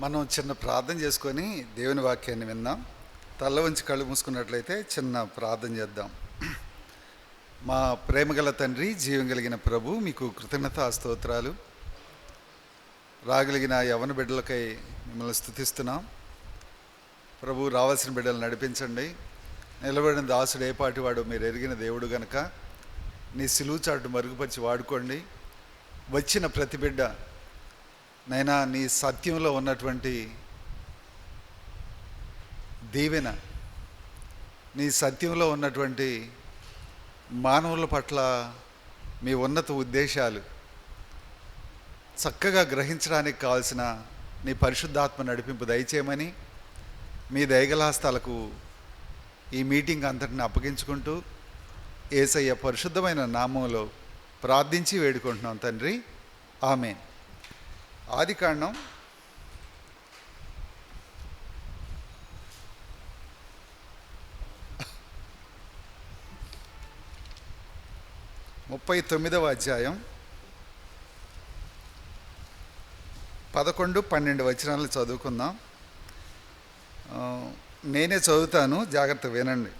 మనం చిన్న ప్రార్థన చేసుకొని దేవుని వాక్యాన్ని విందాం. తల్ల వంచి కళ్ళు మూసుకున్నట్లయితే చిన్న ప్రార్థన చేద్దాం. మా ప్రేమగల తండ్రి, జీవం కలిగిన ప్రభు, మీకు కృతజ్ఞతా స్తోత్రాలు. రాగలిగిన యవన బిడ్డలకై మిమ్మల్ని స్తుతిస్తున్నాం. ప్రభు, రావాల్సిన బిడ్డలు నడిపించండి. నిలబడిన దాసుడు ఏపాటి వాడు మీరు ఎరిగిన దేవుడు గనక నీ సిలువు చాటు మరుగుపరిచి వాడుకోండి. వచ్చిన ప్రతి బిడ్డ నైనా నీ సత్యంలో ఉన్నటువంటి దీవెన, నీ సత్యంలో ఉన్నటువంటి మానవుల పట్ల మీ ఉన్నత ఉద్దేశాలు చక్కగా గ్రహించడానికి కావాల్సిన నీ పరిశుద్ధాత్మ నడిపింపు దయచేయమని మీ దయగలాస్తాలకు ఈ మీటింగ్ అంతటిని అప్పగించుకుంటూ యేసయ్య పరిశుద్ధమైన నామంలో ప్రార్థించి వేడుకుంటున్నాం తండ్రి, ఆమేన్. ఆదికాండం 39వ అధ్యాయం 11, 12 వచనాలు చదువుకుందాం. నేనే చదువుతాను, జాగ్రత్త వినండి.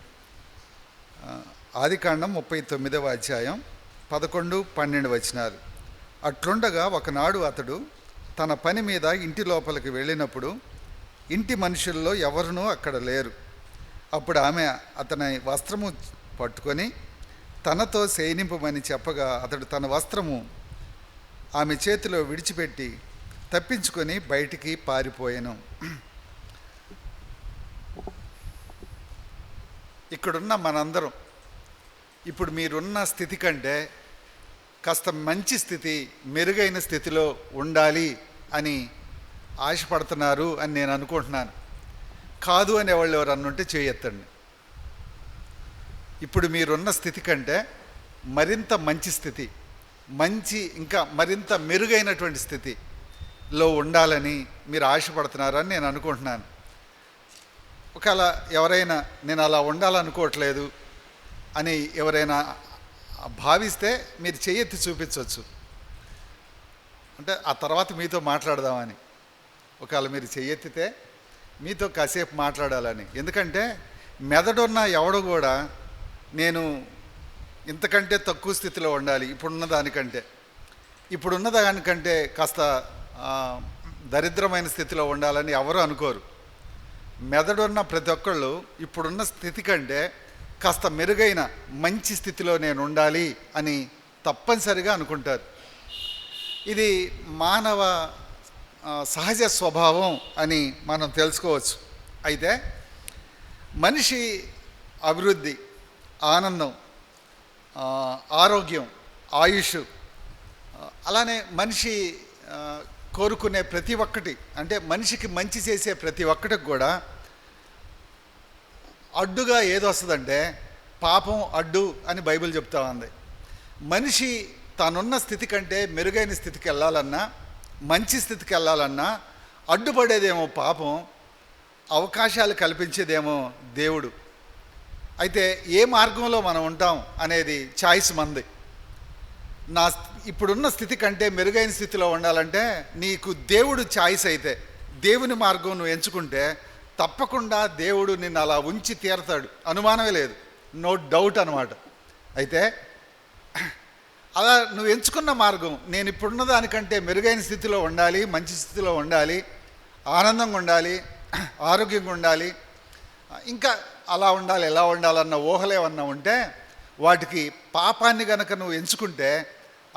ఆదికాండం 39వ అధ్యాయం 11, 12 వచనాలు. అట్లుండగా ఒకనాడు అతడు తన పని మీద ఇంటి లోపలికి వెళ్ళినప్పుడు ఇంటి మనుషుల్లో ఎవరునూ అక్కడ లేరు. అప్పుడు ఆమె అతని వస్త్రము పట్టుకొని తనతో శయనింపమని చెప్పగా అతడు తన వస్త్రము ఆమె చేతిలో విడిచిపెట్టి తప్పించుకొని బయటికి పారిపోయాను. ఇక్కడున్న మనందరం ఇప్పుడు మీరున్న స్థితి కంటే కాస్త మంచి స్థితి, మెరుగైన స్థితిలో ఉండాలి అని ఆశపడుతున్నారు అని నేను అనుకుంటున్నాను. కాదు అనేవాళ్ళు ఎవరు అన్నుంటే చేయెత్తండి. ఇప్పుడు మీరున్న స్థితి కంటే మరింత మంచి స్థితి, ఇంకా మరింత మెరుగైనటువంటి స్థితిలో ఉండాలని మీరు ఆశపడుతున్నారని నేను అనుకుంటున్నాను. ఒకవేళ ఎవరైనా నేను అలా ఉండాలనుకోవట్లేదు అని ఎవరైనా భావిస్తే మీరు చెయ్యెత్తి చూపించవచ్చు. అంటే ఆ తర్వాత మీతో మాట్లాడదామని. ఒకవేళ మీరు చెయ్యెత్తితే మీతో కాసేపు మాట్లాడాలని. ఎందుకంటే మెదడున్న ఎవడు కూడా నేను ఇంతకంటే తక్కువ స్థితిలో ఉండాలి, ఇప్పుడున్న దానికంటే కాస్త దరిద్రమైన స్థితిలో ఉండాలని ఎవరు అనుకోరు. మెదడున్న ప్రతి ఒక్కళ్ళు ఇప్పుడున్న స్థితి కంటే కాస్త మెరుగైన మంచి స్థితిలో నేను ఉండాలి అని తప్పనిసరిగా అనుకుంటారు. ఇది మానవ సహజ స్వభావం అని మనం తెలుసుకోవచ్చు. అయితే మనిషి అభివృద్ధి, ఆనందం, ఆరోగ్యం, ఆయుష్, అలానే మనిషి కోరుకునే ప్రతి ఒక్కటి, అంటే మనిషికి మంచి చేసే ప్రతి ఒక్కటికి కూడా అడ్డుగా ఏది వస్తుందంటే పాపం అడ్డు అని బైబిల్ చెప్తా ఉంది. మనిషి తానున్న స్థితి కంటే మెరుగైన స్థితికి వెళ్ళాలన్నా, మంచి స్థితికి వెళ్ళాలన్నా అడ్డుపడేదేమో పాపం, అవకాశాలు కల్పించేదేమో దేవుడు. అయితే ఏ మార్గంలో మనం ఉంటాం అనేది చాయిస్ మంది. ఇప్పుడున్న స్థితి కంటే మెరుగైన స్థితిలో ఉండాలంటే నీకు దేవుడు చాయిస్ అయితే, దేవుని మార్గం నువ్వు ఎంచుకుంటే తప్పకుండా దేవుడు నిన్ను అలా ఉంచి తీరతాడు, అనుమానమే లేదు, నో డౌట్ అనమాట. అయితే అలా నువ్వు ఎంచుకున్న మార్గం, నేను ఇప్పుడున్న దానికంటే మెరుగైన స్థితిలో ఉండాలి, మంచి స్థితిలో ఉండాలి, ఆనందంగా ఉండాలి, ఆరోగ్యంగా ఉండాలి, ఇంకా అలా ఉండాలి, ఎలా ఉండాలన్న ఊహలేమన్నా ఉంటే వాటికి పాపాన్ని గనక నువ్వు ఎంచుకుంటే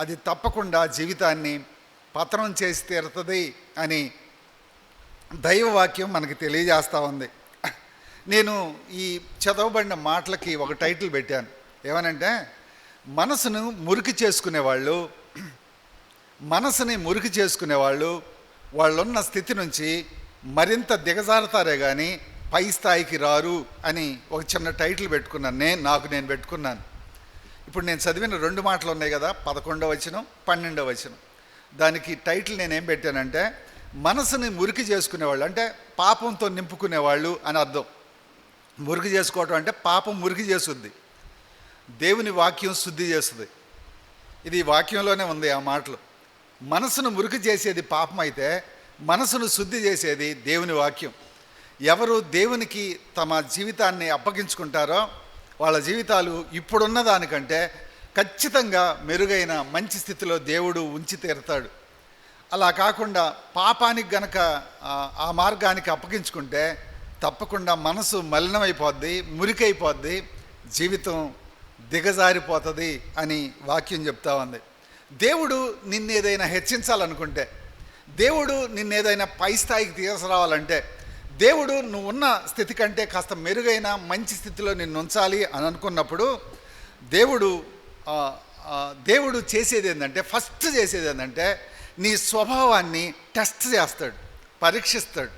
అది తప్పకుండా జీవితాన్ని పతనం చేసి తీరుతుంది అని దైవవాక్యం మనకి తెలియజేస్తూ ఉంది. నేను ఈ చదవబడిన మాటలకి ఒక టైటిల్ పెట్టాను. ఏమనంటే, మనసుని మురికి చేసుకునేవాళ్ళు వాళ్ళున్న స్థితి నుంచి మరింత దిగజారుతారే కానీ పై స్థాయికి రారు అని ఒక చిన్న టైటిల్ పెట్టుకున్నాను. నేను పెట్టుకున్నాను. ఇప్పుడు నేను చదివిన 2 మాటలు ఉన్నాయి కదా, 11వ వచనం, 12వ వచనం. దానికి టైటిల్ నేనేం పెట్టానంటే, మనసుని మురికి చేసుకునేవాళ్ళు అంటే పాపంతో నింపుకునేవాళ్ళు అని అర్థం. మురికి చేసుకోవటం అంటే పాపం మురికి చేస్తుంది, దేవుని వాక్యం శుద్ధి చేస్తుంది. ఇది వాక్యంలోనే ఉంది ఆ మాటలు. మనసును మురికి చేసేది పాపం అయితే మనసును శుద్ధి చేసేది దేవుని వాక్యం. ఎవరు దేవునికి తమ జీవితాన్ని అప్పగించుకుంటారో వాళ్ళ జీవితాలు ఇప్పుడున్న దానికంటే ఖచ్చితంగా మెరుగైన మంచి స్థితిలో దేవుడు ఉంచి తీరుతాడు. అలా కాకుండా పాపానికి గనక ఆ మార్గానికి అప్పగించుకుంటే తప్పకుండా మనసు మలినమైపోద్ది, మురికైపోద్ది, జీవితం దిగజారిపోతుంది అని వాక్యం చెప్తా ఉంది. దేవుడు నిన్నేదైనా హెచ్చించాలనుకుంటే, దేవుడు నిన్నేదైనా పై స్థాయికి తీసుకురావాలంటే, దేవుడు నువ్వు ఉన్న స్థితి కంటే కాస్త మెరుగైన మంచి స్థితిలో నిన్ను ఉంచాలి అని అనుకున్నప్పుడు దేవుడు చేసేది ఏంటంటే, ఫస్ట్ చేసేది ఏంటంటే నీ స్వభావాన్ని టెస్ట్ చేస్తాడు, పరీక్షిస్తాడు.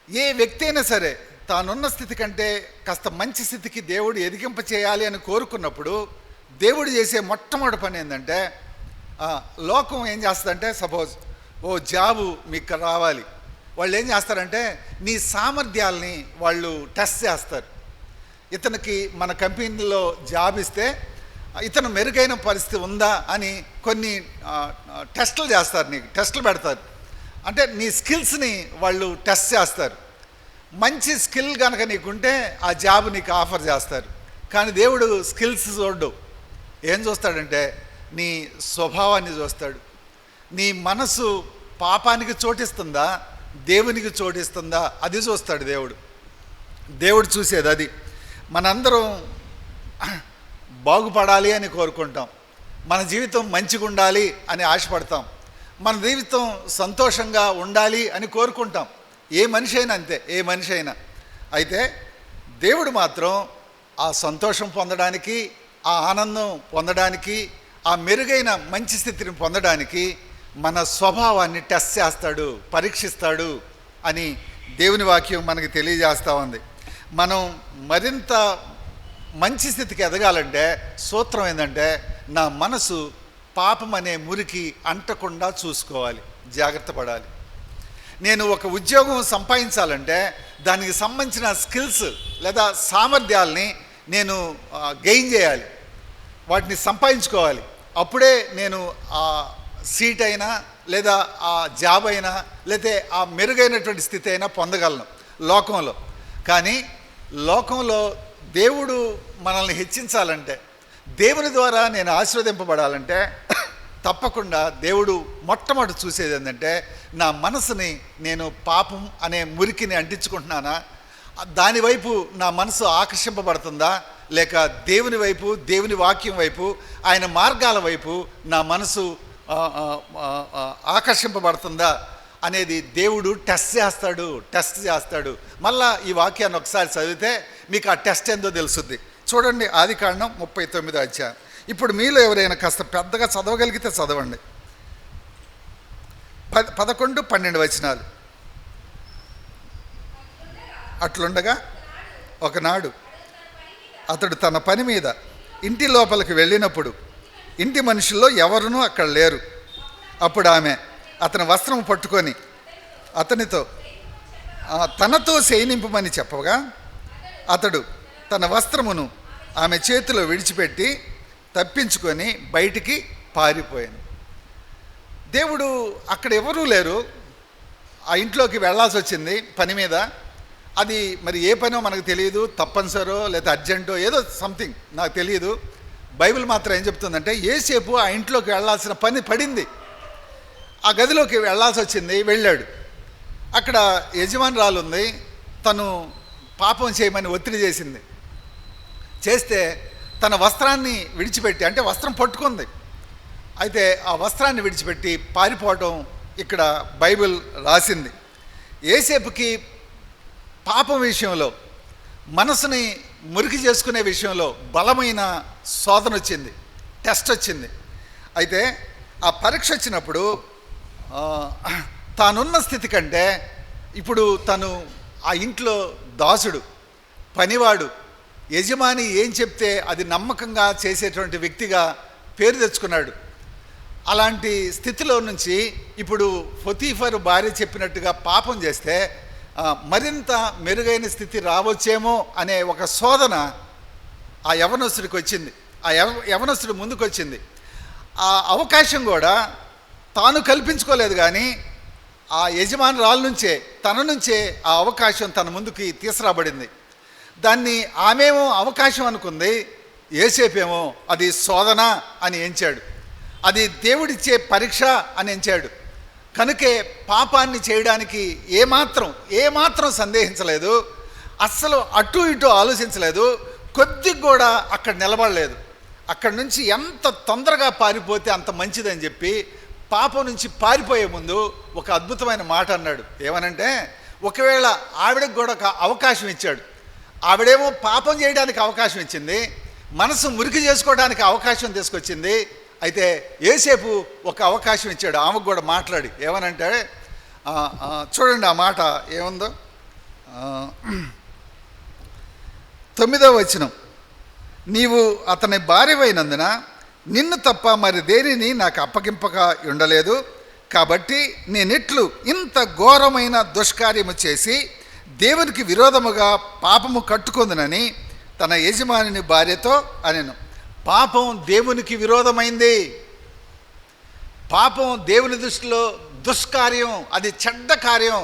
ఏ వ్యక్తి అయినా సరే తానున్న స్థితి కంటే కాస్త మంచి స్థితికి దేవుడు ఎదిగింప చేయాలి అని కోరుకున్నప్పుడు దేవుడు చేసే మొట్టమొదటి పని ఏంటంటే, లోకం ఏం చేస్తుందంటే, సపోజ్ జాబు మీకు రావాలి, వాళ్ళు ఏం చేస్తారంటే నీ సామర్థ్యాల్ని వాళ్ళు టెస్ట్ చేస్తారు. ఇతనికి మన కంపెనీలో జాబ్ ఇస్తే ఇతను మెరుగైన పరిస్థితి ఉందా అని కొన్ని టెస్టులు చేస్తారు, నీకు టెస్టులు పెడతారు. అంటే నీ స్కిల్స్ని వాళ్ళు టెస్ట్ చేస్తారు. మంచి స్కిల్ కనుక నీకుంటే ఆ జాబ్ నీకు ఆఫర్ చేస్తారు. కానీ దేవుడు స్కిల్స్ చూడ్డు. ఏం చూస్తాడంటే నీ స్వభావాన్ని చూస్తాడు. నీ మనసు పాపానికి చోటిస్తుందా, దేవునికి చోటిస్తుందా, అది చూస్తాడు దేవుడు. దేవుడు చూసేది అది. మనందరం బాగుపడాలి అని కోరుకుంటాం, మన జీవితం మంచిగా ఉండాలి అని ఆశపడతాం, మన జీవితం సంతోషంగా ఉండాలి అని కోరుకుంటాం. ఏ మనిషి అయినా అంతే, ఏ మనిషి అయినా. అయితే దేవుడు మాత్రం ఆ సంతోషం పొందడానికి, ఆ ఆనందం పొందడానికి, ఆ మెరుగైన మంచి స్థితిని పొందడానికి మన స్వభావాన్ని టెస్ట్ చేస్తాడు, పరీక్షిస్తాడు అని దేవుని వాక్యం మనకి తెలియజేస్తూ ఉంది. మనం మరింత మంచి స్థితికి ఎదగాలంటే సూత్రం ఏంటంటే, నా మనసు పాపం అనే మురికి అంటకుండా చూసుకోవాలి, జాగ్రత్త పడాలి. నేను ఒక ఉద్యోగం సంపాదించాలంటే దానికి సంబంధించిన స్కిల్స్ లేదా సామర్థ్యాల్ని నేను గెయిన్ చేయాలి, వాటిని సంపాదించుకోవాలి. అప్పుడే నేను ఆ సీట్ అయినా లేదా ఆ జాబ్ అయినా లేదా ఆ మెరుగైనటువంటి స్థితి అయినా పొందగలను లోకంలో. కానీ లోకంలో దేవుడు మనల్ని హెచ్చించాలంటే, దేవుని ద్వారా నేను ఆశీర్వదింపబడాలంటే తప్పకుండా దేవుడు మొట్టమొదటి చూసేది ఏంటంటే, నా మనసుని నేను పాపం అనే మురికిని అంటించుకుంటున్నానా, దానివైపు నా మనసు ఆకర్షింపబడుతుందా, లేక దేవుని వైపు, దేవుని వాక్యం వైపు, ఆయన మార్గాల వైపు నా మనసు ఆకర్షింపబడుతుందా అనేది దేవుడు టెస్ట్ చేస్తాడు. మళ్ళా ఈ వాక్యాన్ని ఒకసారి చదివితే మీకు ఆ టెస్ట్ ఏందో తెలుస్తుంది. చూడండి, ఆదికాండం 39వ అధ్యాయం. ఇప్పుడు మీలో ఎవరైనా కాస్త పెద్దగా చదవగలిగితే చదవండి. 11, 12 వచనాలు. అట్లుండగా ఒకనాడు అతడు తన పని మీద ఇంటి లోపలికి వెళ్ళినప్పుడు ఇంటి మనుషుల్లో ఎవరునూ అక్కడ లేరు. అప్పుడు ఆమె అతని వస్త్రం పట్టుకొని అతనితో తనతో శయనింపమని చెప్పగా అతడు తన వస్త్రమును ఆమె చేతిలో విడిచిపెట్టి తప్పించుకొని బయటికి పారిపోయాను. దేవుడు అక్కడ ఎవరూ లేరు, ఆ ఇంట్లోకి వెళ్ళాల్సి వచ్చింది పని మీద. అది మరి ఏ పనో మనకు తెలియదు, తప్పనిసరో లేదా అర్జెంటో ఏదో సంథింగ్ నాకు తెలియదు. బైబిల్ మాత్రం ఏం చెప్తుందంటే, యేసేపు ఆ ఇంట్లోకి వెళ్ళాల్సిన పని పడింది, ఆ గదిలోకి వెళ్ళాల్సి వచ్చింది, వెళ్ళాడు. అక్కడ యజమానురాలు ఉంది, తను పాపం చేయమని ఒత్తిడి చేస్తే తన వస్త్రాన్ని విడిచిపెట్టి, అంటే వస్త్రం పట్టుకుంది, అయితే ఆ వస్త్రాన్ని విడిచిపెట్టి పారిపోవటం ఇక్కడ బైబిల్ రాసింది. యేసేపుకి పాపం విషయంలో, మనసుని మురికి చేసుకునే విషయంలో బలమైన శోధన వచ్చింది, టెస్ట్ వచ్చింది. అయితే ఆ పరీక్ష వచ్చినప్పుడు తానున్న స్థితి కంటే ఇప్పుడు తను ఆ ఇంట్లో దాసుడు, పనివాడు, యజమాని ఏం చెప్తే అది నమ్మకంగా చేసేటువంటి వ్యక్తిగా పేరు తెచ్చుకున్నాడు. అలాంటి స్థితిలో నుంచి ఇప్పుడు పొతీఫరు భార్య చెప్పినట్టుగా పాపం చేస్తే మరింత మెరుగైన స్థితి రావచ్చేమో అనే ఒక శోధన ఆ యవనస్తుడికి వచ్చింది. ఆ యవనస్తుడు ముందుకు. ఆ అవకాశం కూడా తాను కల్పించుకోలేదు, కానీ ఆ యజమానురాల నుంచే, తన నుంచే ఆ అవకాశం తన ముందుకి తీసుకురాబడింది. దాన్ని ఆమెమో అవకాశం అనుకుంది, యోసేపేమో అది శోధన అని ఎంచాడు, అది దేవుడిచ్చే పరీక్ష అని ఎంచాడు. కనుకే పాపాన్ని చేయడానికి ఏమాత్రం సందేహించలేదు, అస్సలు అటు ఇటు ఆలోచించలేదు, కొద్దిగా కూడా అక్కడ నిలబడలేదు. అక్కడి నుంచి ఎంత తొందరగా పారిపోతే అంత మంచిదని చెప్పి పాపం నుంచి పారిపోయే ముందు ఒక అద్భుతమైన మాట అన్నాడు. ఏమనంటే, ఒకవేళ ఆవిడకి కూడా ఒక అవకాశం ఇచ్చాడు. ఆవిడేమో పాపం చేయడానికి అవకాశం ఇచ్చింది, మనసు మురికి చేసుకోవడానికి అవకాశం తీసుకొచ్చింది. అయితే యోసేపు ఒక అవకాశం ఇచ్చాడు ఆమెకు కూడా మాట్లాడి. ఏమనంటే, చూడండి ఆ మాట ఏముందో, 9వ వచనం. నీవు అతని భార్యవైనందున నిన్ను తప్ప మరి దేనిని నాకు అప్పగింపక ఉండలేదు, కాబట్టి నేనెట్లు ఇంత ఘోరమైన దుష్కార్యము చేసి దేవునికి విరోధముగా పాపము కట్టుకుందునని తన యజమానిని భార్యతో అనెను. పాపం దేవునికి విరోధమైంది. పాపం దేవుని దృష్టిలో దుష్కార్యం, అది చెడ్డ కార్యం.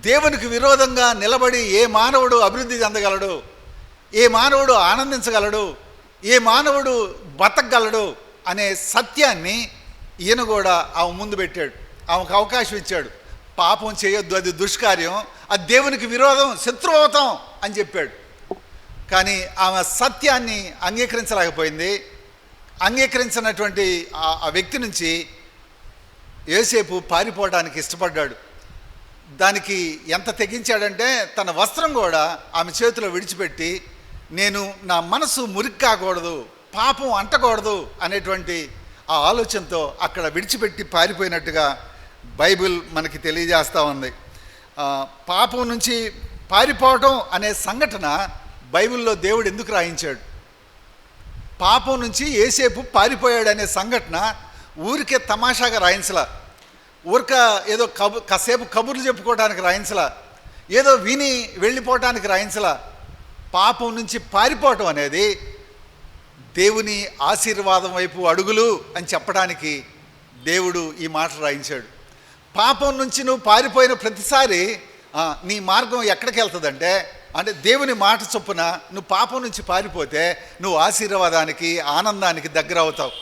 దేవునికి విరోధంగా నిలబడి ఏ మానవుడు అభివృద్ధి చెందగలడు, ఏ మానవుడు ఆనందించగలడు, ఏ మానవుడు బతకగలడు అనే సత్యాన్ని ఈయన కూడా ఆమె ముందు పెట్టాడు. ఆమెకు అవకాశం ఇచ్చాడు. పాపం చేయొద్దు, అది దుష్కార్యం, అది దేవునికి విరోధం, శత్రువు అవుతాం అని చెప్పాడు. కానీ ఆమె సత్యాన్ని అంగీకరించలేకపోయింది. అంగీకరించినటువంటి ఆ వ్యక్తి నుంచి యోసేపు పారిపోవడానికి ఇష్టపడ్డాడు. దానికి ఎంత తెగించాడంటే, తన వస్త్రం కూడా ఆమె చేతిలో విడిచిపెట్టి, నేను నా మనసు మురికి కాకూడదు, పాపం అంటకూడదు అనేటువంటి ఆ ఆలోచనతో అక్కడ విడిచిపెట్టి పారిపోయినట్టుగా బైబిల్ మనకి తెలియజేస్తూ ఉంది. పాపం నుంచి పారిపోవటం అనే సంఘటన బైబిల్లో దేవుడు ఎందుకు రాయించాడు? పాపం నుంచి యోసేపు పారిపోయాడు అనే సంఘటన ఊరికే తమాషాగా రాయించలా, ఏదో కాసేపు కబుర్లు చెప్పుకోవడానికి రాయించలా, ఏదో విని వెళ్ళిపోవటానికి రాయించలా. పాపం నుంచి పారిపోవటం అనేది దేవుని ఆశీర్వాదం వైపు అడుగులు అని చెప్పడానికి దేవుడు ఈ మాట రాయించాడు. పాపం నుంచి నువ్వు పారిపోయిన ప్రతిసారి నీ మార్గం ఎక్కడికి వెళ్తుందంటే, అంటే దేవుని మాట చొప్పున నువ్వు పాపం నుంచి పారిపోతే నువ్వు ఆశీర్వాదానికి, ఆనందానికి దగ్గర అవుతావు.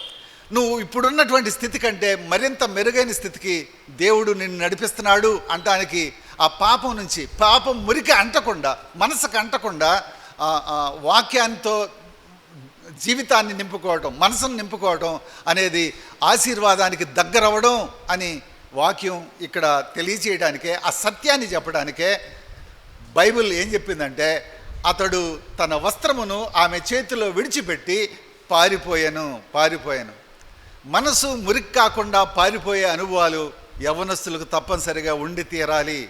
నువ్వు ఇప్పుడున్నటువంటి స్థితి కంటే మరింత మెరుగైన స్థితికి దేవుడు నిన్ను నడిపిస్తున్నాడు అంటానికి ఆ పాపం నుంచి, పాపం మురికి అంటకుండా, మనసుకు అంటకుండా వాక్యానికి జీవితాన్ని నింపుకోవటం, మనసును నింపుకోవటం అనేది ఆశీర్వాదానికి దగ్గరవ్వడం అని వాక్యం ఇక్కడ తెలియచేయడానికే, ఆ సత్యాన్ని చెప్పడానికే బైబిల్ ఏం చెప్పిందంటే, అతడు తన వస్త్రమును ఆమె చేతిలో విడిచిపెట్టి పారిపోయాను. మనసు మురికి కాకుండా పారిపోయే అనుభవాలు యవ్వనస్తులకు తప్పనిసరిగా ఉండి తీరాలి.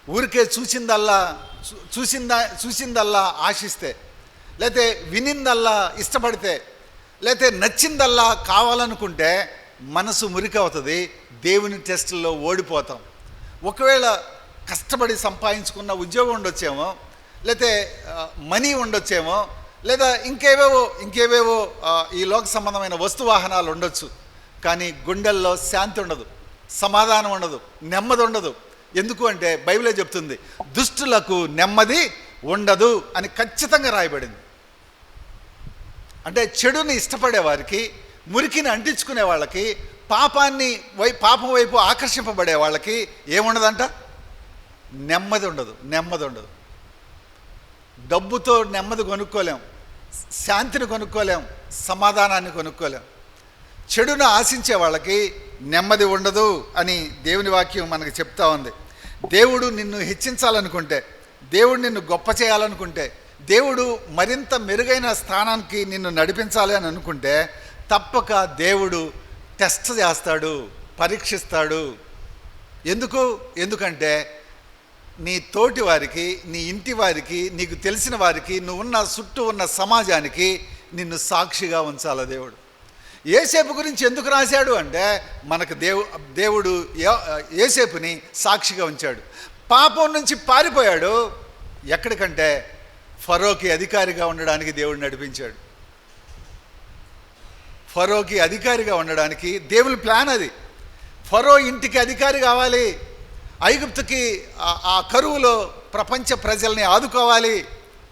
ఊరికే చూసిందల్లా ఆశిస్తే, లేతే వినిందల్లా ఇష్టపడితే, లేతే నచ్చిందల్లా కావాలనుకుంటే మనసు మురికి అవుతుంది, దేవుని టెస్టుల్లో ఓడిపోతాం. ఒకవేళ కష్టపడి సంపాదించుకున్న ఉద్యోగం ఉండొచ్చేమో, లేతే మనీ ఉండొచ్చేమో, లేదా ఇంకేవేవో ఈ లోక సంబంధమైన వస్తువాహనాలు ఉండొచ్చు. కానీ గుండెల్లో శాంతి ఉండదు, సమాధానం ఉండదు, నెమ్మది ఉండదు. ఎందుకు అంటే బైబిలే చెప్తుంది, దుష్టులకు నెమ్మది ఉండదు అని ఖచ్చితంగా రాయబడింది. అంటే చెడుని ఇష్టపడే వారికి, మురికిని అంటించుకునే వాళ్ళకి, పాపం వైపు ఆకర్షింపబడే వాళ్ళకి ఏముండదంట? నెమ్మది ఉండదు. డబ్బుతో నెమ్మది కొనుక్కోలేం, శాంతిని కొనుక్కోలేం, సమాధానాన్ని కొనుక్కోలేం. చెడును ఆశించే వాళ్ళకి నెమ్మది ఉండదు అని దేవుని వాక్యం మనకు చెప్తా ఉంది. దేవుడు నిన్ను హెచ్చించాలనుకుంటే, దేవుడు నిన్ను గొప్ప చేయాలనుకుంటే, దేవుడు మరింత మెరుగైన స్థానానికి నిన్ను నడిపించాలి అని అనుకుంటే తప్పక దేవుడు టెస్ట్ చేస్తాడు, పరీక్షిస్తాడు. ఎందుకంటే నీ తోటి వారికి, నీ ఇంటి వారికి, నీకు తెలిసిన వారికి, నువ్వున్న చుట్టూ ఉన్న సమాజానికి నిన్ను సాక్షిగా ఉంచాలి దేవుడు. యోసేపు గురించి ఎందుకు రాశాడు అంటే, మనకు దేవుడు యోసేపుని సాక్షిగా ఉంచాడు. పాపం నుంచి పారిపోయాడు. ఎక్కడికంటే ఫరోకి అధికారిగా ఉండడానికి దేవుడు నడిపించాడు. ఫరోకి అధికారిగా ఉండడానికి దేవుని ప్లాన్ అది. ఫరో ఇంటికి అధికారి కావాలి, ఐగుప్తుకి ఆ కరువులో ప్రపంచ ప్రజల్ని ఆదుకోవాలి.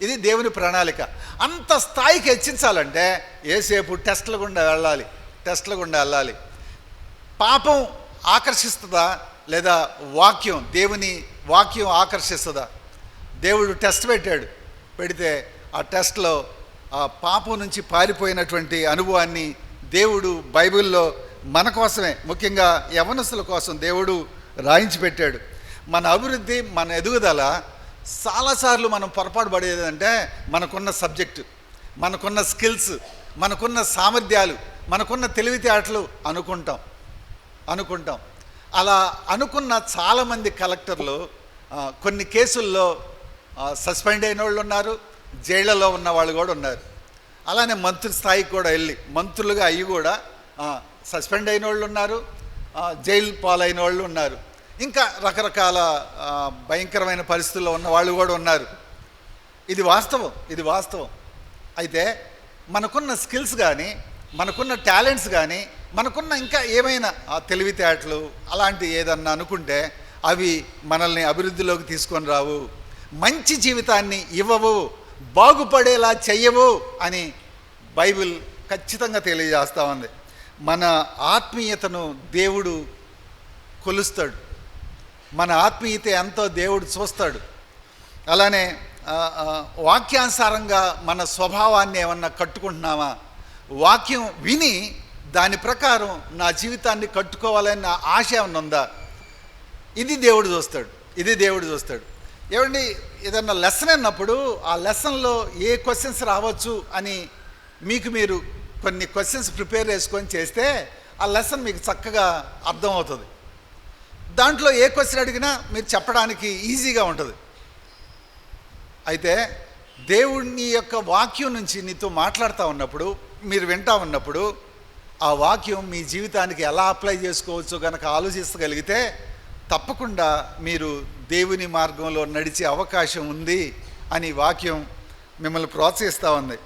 ఇది దేవుని ప్రణాళిక. అంత స్థాయికి హెచ్చించాలంటే ఏసేపు టెస్టుల గుండా వెళ్ళాలి. పాపం ఆకర్షిస్తుందా లేదా దేవుని వాక్యం ఆకర్షిస్తుందా? దేవుడు టెస్ట్ పెడితే ఆ టెస్ట్లో ఆ పాపం నుంచి పారిపోయినటువంటి అనుభవాన్ని దేవుడు బైబిల్లో మన కోసమే, ముఖ్యంగా యవనస్తుల కోసం దేవుడు రాయించి పెట్టాడు. మన అభివృద్ధి, మన ఎదుగుదల చాలాసార్లు మనం పొరపాటు పడేదంటే మనకున్న సబ్జెక్టు, మనకున్న స్కిల్స్, మనకున్న సామర్థ్యాలు, మనకున్న తెలివితేటలు అనుకుంటాం. అలా అనుకున్న చాలామంది కలెక్టర్లు కొన్ని కేసుల్లో సస్పెండ్ అయిన వాళ్ళు ఉన్నారు, జైళ్ళలో ఉన్న వాళ్ళు కూడా ఉన్నారు. అలానే మంత్రి స్థాయికి కూడా వెళ్ళి మంత్రులుగా అయ్యి కూడా సస్పెండ్ అయిన వాళ్ళు ఉన్నారు, జైలు పాలైన వాళ్ళు ఉన్నారు, ఇంకా రకరకాల భయంకరమైన పరిస్థితుల్లో ఉన్న వాళ్ళు కూడా ఉన్నారు. ఇది వాస్తవం. అయితే మనకున్న స్కిల్స్ కానీ, మనకున్న టాలెంట్స్ కానీ, మనకున్న ఇంకా ఏమైనా తెలివితేటలు అలాంటి ఏదన్నా అనుకుంటే అవి మనల్ని అభివృద్ధిలోకి తీసుకొని రావు, మంచి జీవితాన్ని ఇవ్వవు, బాగుపడేలా చెయ్యవు అని బైబిల్ ఖచ్చితంగా తెలియజేస్తూ ఉంది. మన ఆత్మీయతను దేవుడు కొలుస్తాడు, మన ఆత్మీయత ఎంతో దేవుడు చూస్తాడు. అలానే వాక్యానుసారంగా మన స్వభావాన్ని ఏమన్నా కట్టుకుంటున్నామా? వాక్యం విని దాని ప్రకారం నా జీవితాన్ని కట్టుకోవాలని నా ఆశ ఏమన్నా ఉందా? ఇది దేవుడు చూస్తాడు. ఏమండి, ఏదన్నా లెసన్ అన్నప్పుడు ఆ లెసన్లో ఏ క్వశ్చన్స్ రావచ్చు అని మీరు కొన్ని క్వశ్చన్స్ ప్రిపేర్ చేసుకొని చేస్తే ఆ లెసన్ మీకు చక్కగా అర్థమవుతుంది. దాంట్లో ఏ క్వశ్చన్ అడిగినా మీరు చెప్పడానికి ఈజీగా ఉంటుంది. అయితే దేవుని యొక్క వాక్యం నుంచి నీతో మాట్లాడుతూ ఉన్నప్పుడు, మీరు వింటూ ఉన్నప్పుడు ఆ వాక్యం మీ జీవితానికి ఎలా అప్లై చేసుకోవచ్చో కనుక ఆలోచించగలిగితే తప్పకుండా మీరు దేవుని మార్గంలో నడిచే అవకాశం ఉంది అని వాక్యం మిమ్మల్ని ప్రోత్సహిస్తూ ఉంది.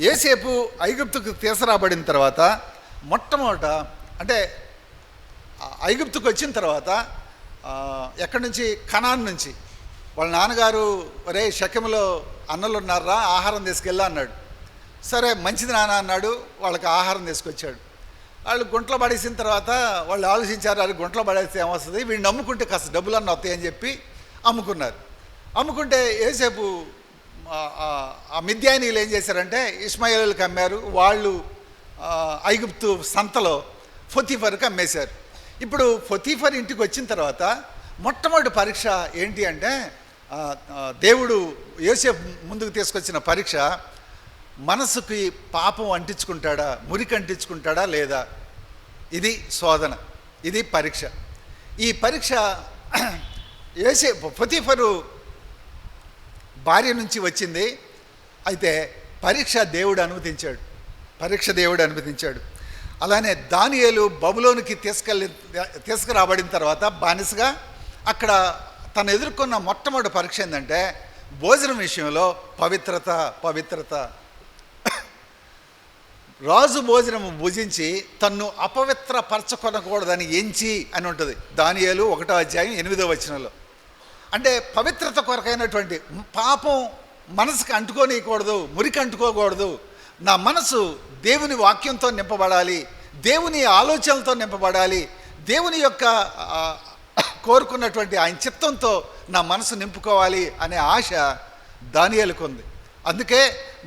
యోసేపు ఐగుప్తుకు తీసుకురాబడిన తర్వాత మొట్టమొదట అంటే ఐగుప్తుకు వచ్చిన తర్వాత ఎక్కడి నుంచి, కనాన్ నుంచి వాళ్ళ నాన్నగారు, ఒరే షెకెములో అన్నలు ఉన్నారా, ఆహారం తీసుకెళ్ళా అన్నాడు. సరే మంచిది నాన్న అన్నాడు. వాళ్ళకి ఆహారం తీసుకొచ్చాడు. వాళ్ళు గుంట్లో పడేసిన తర్వాత వాళ్ళు ఆలోచించారు, అది గుంట్లో పడేస్తే ఏమొస్తుంది, వీడిని అమ్ముకుంటే కాస్త డబ్బులన్నీ వస్తాయని చెప్పి అమ్ముకున్నారు. అమ్ముకుంటే యోసేపు ఆ మిద్యానీయులు ఏం చేశారంటే ఇష్మాయేలుకి అమ్మారు. వాళ్ళు ఐగుప్తు సంతలో పొతీఫర్కి అమ్మేశారు. ఇప్పుడు పొతీఫర్ ఇంటికి వచ్చిన తర్వాత మొట్టమొదటి పరీక్ష ఏంటి అంటే, దేవుడు యోసేపు ముందుకు తీసుకొచ్చిన పరీక్ష, మనసుకి పాపం అంటించుకుంటాడా, మురికి అంటించుకుంటాడా లేదా. ఇది శోధన, ఇది పరీక్ష. ఈ పరీక్ష పొతీఫరు భార్య నుంచి వచ్చింది. అయితే పరీక్ష దేవుడు అనుమతించాడు. అలానే దానియేలు బబులోనికి తీసుకురాబడిన తర్వాత బానిసగా అక్కడ తను ఎదుర్కొన్న మొట్టమొదటి పరీక్ష ఏంటంటే భోజనం విషయంలో పవిత్రత. రాజు భోజనము భుజించి తన్ను అపవిత్రపరచుకొనకూడదని ఎంచి అని ఉంటుంది దానియేలు 1వ అధ్యాయం 8వ వచనంలో. అంటే పవిత్రత కొరకైనటువంటి పాపం మనసుకు అంటుకోనియకూడదు, మురికి అంటుకోకూడదు. నా మనసు దేవుని వాక్యంతో నింపబడాలి, దేవుని ఆలోచనలతో నింపబడాలి, దేవుని యొక్క కోరుకున్నటువంటి ఆయన చిత్తంతో నా మనసు నింపుకోవాలి అనే ఆశ దానియేలుకు ఉంది. అందుకే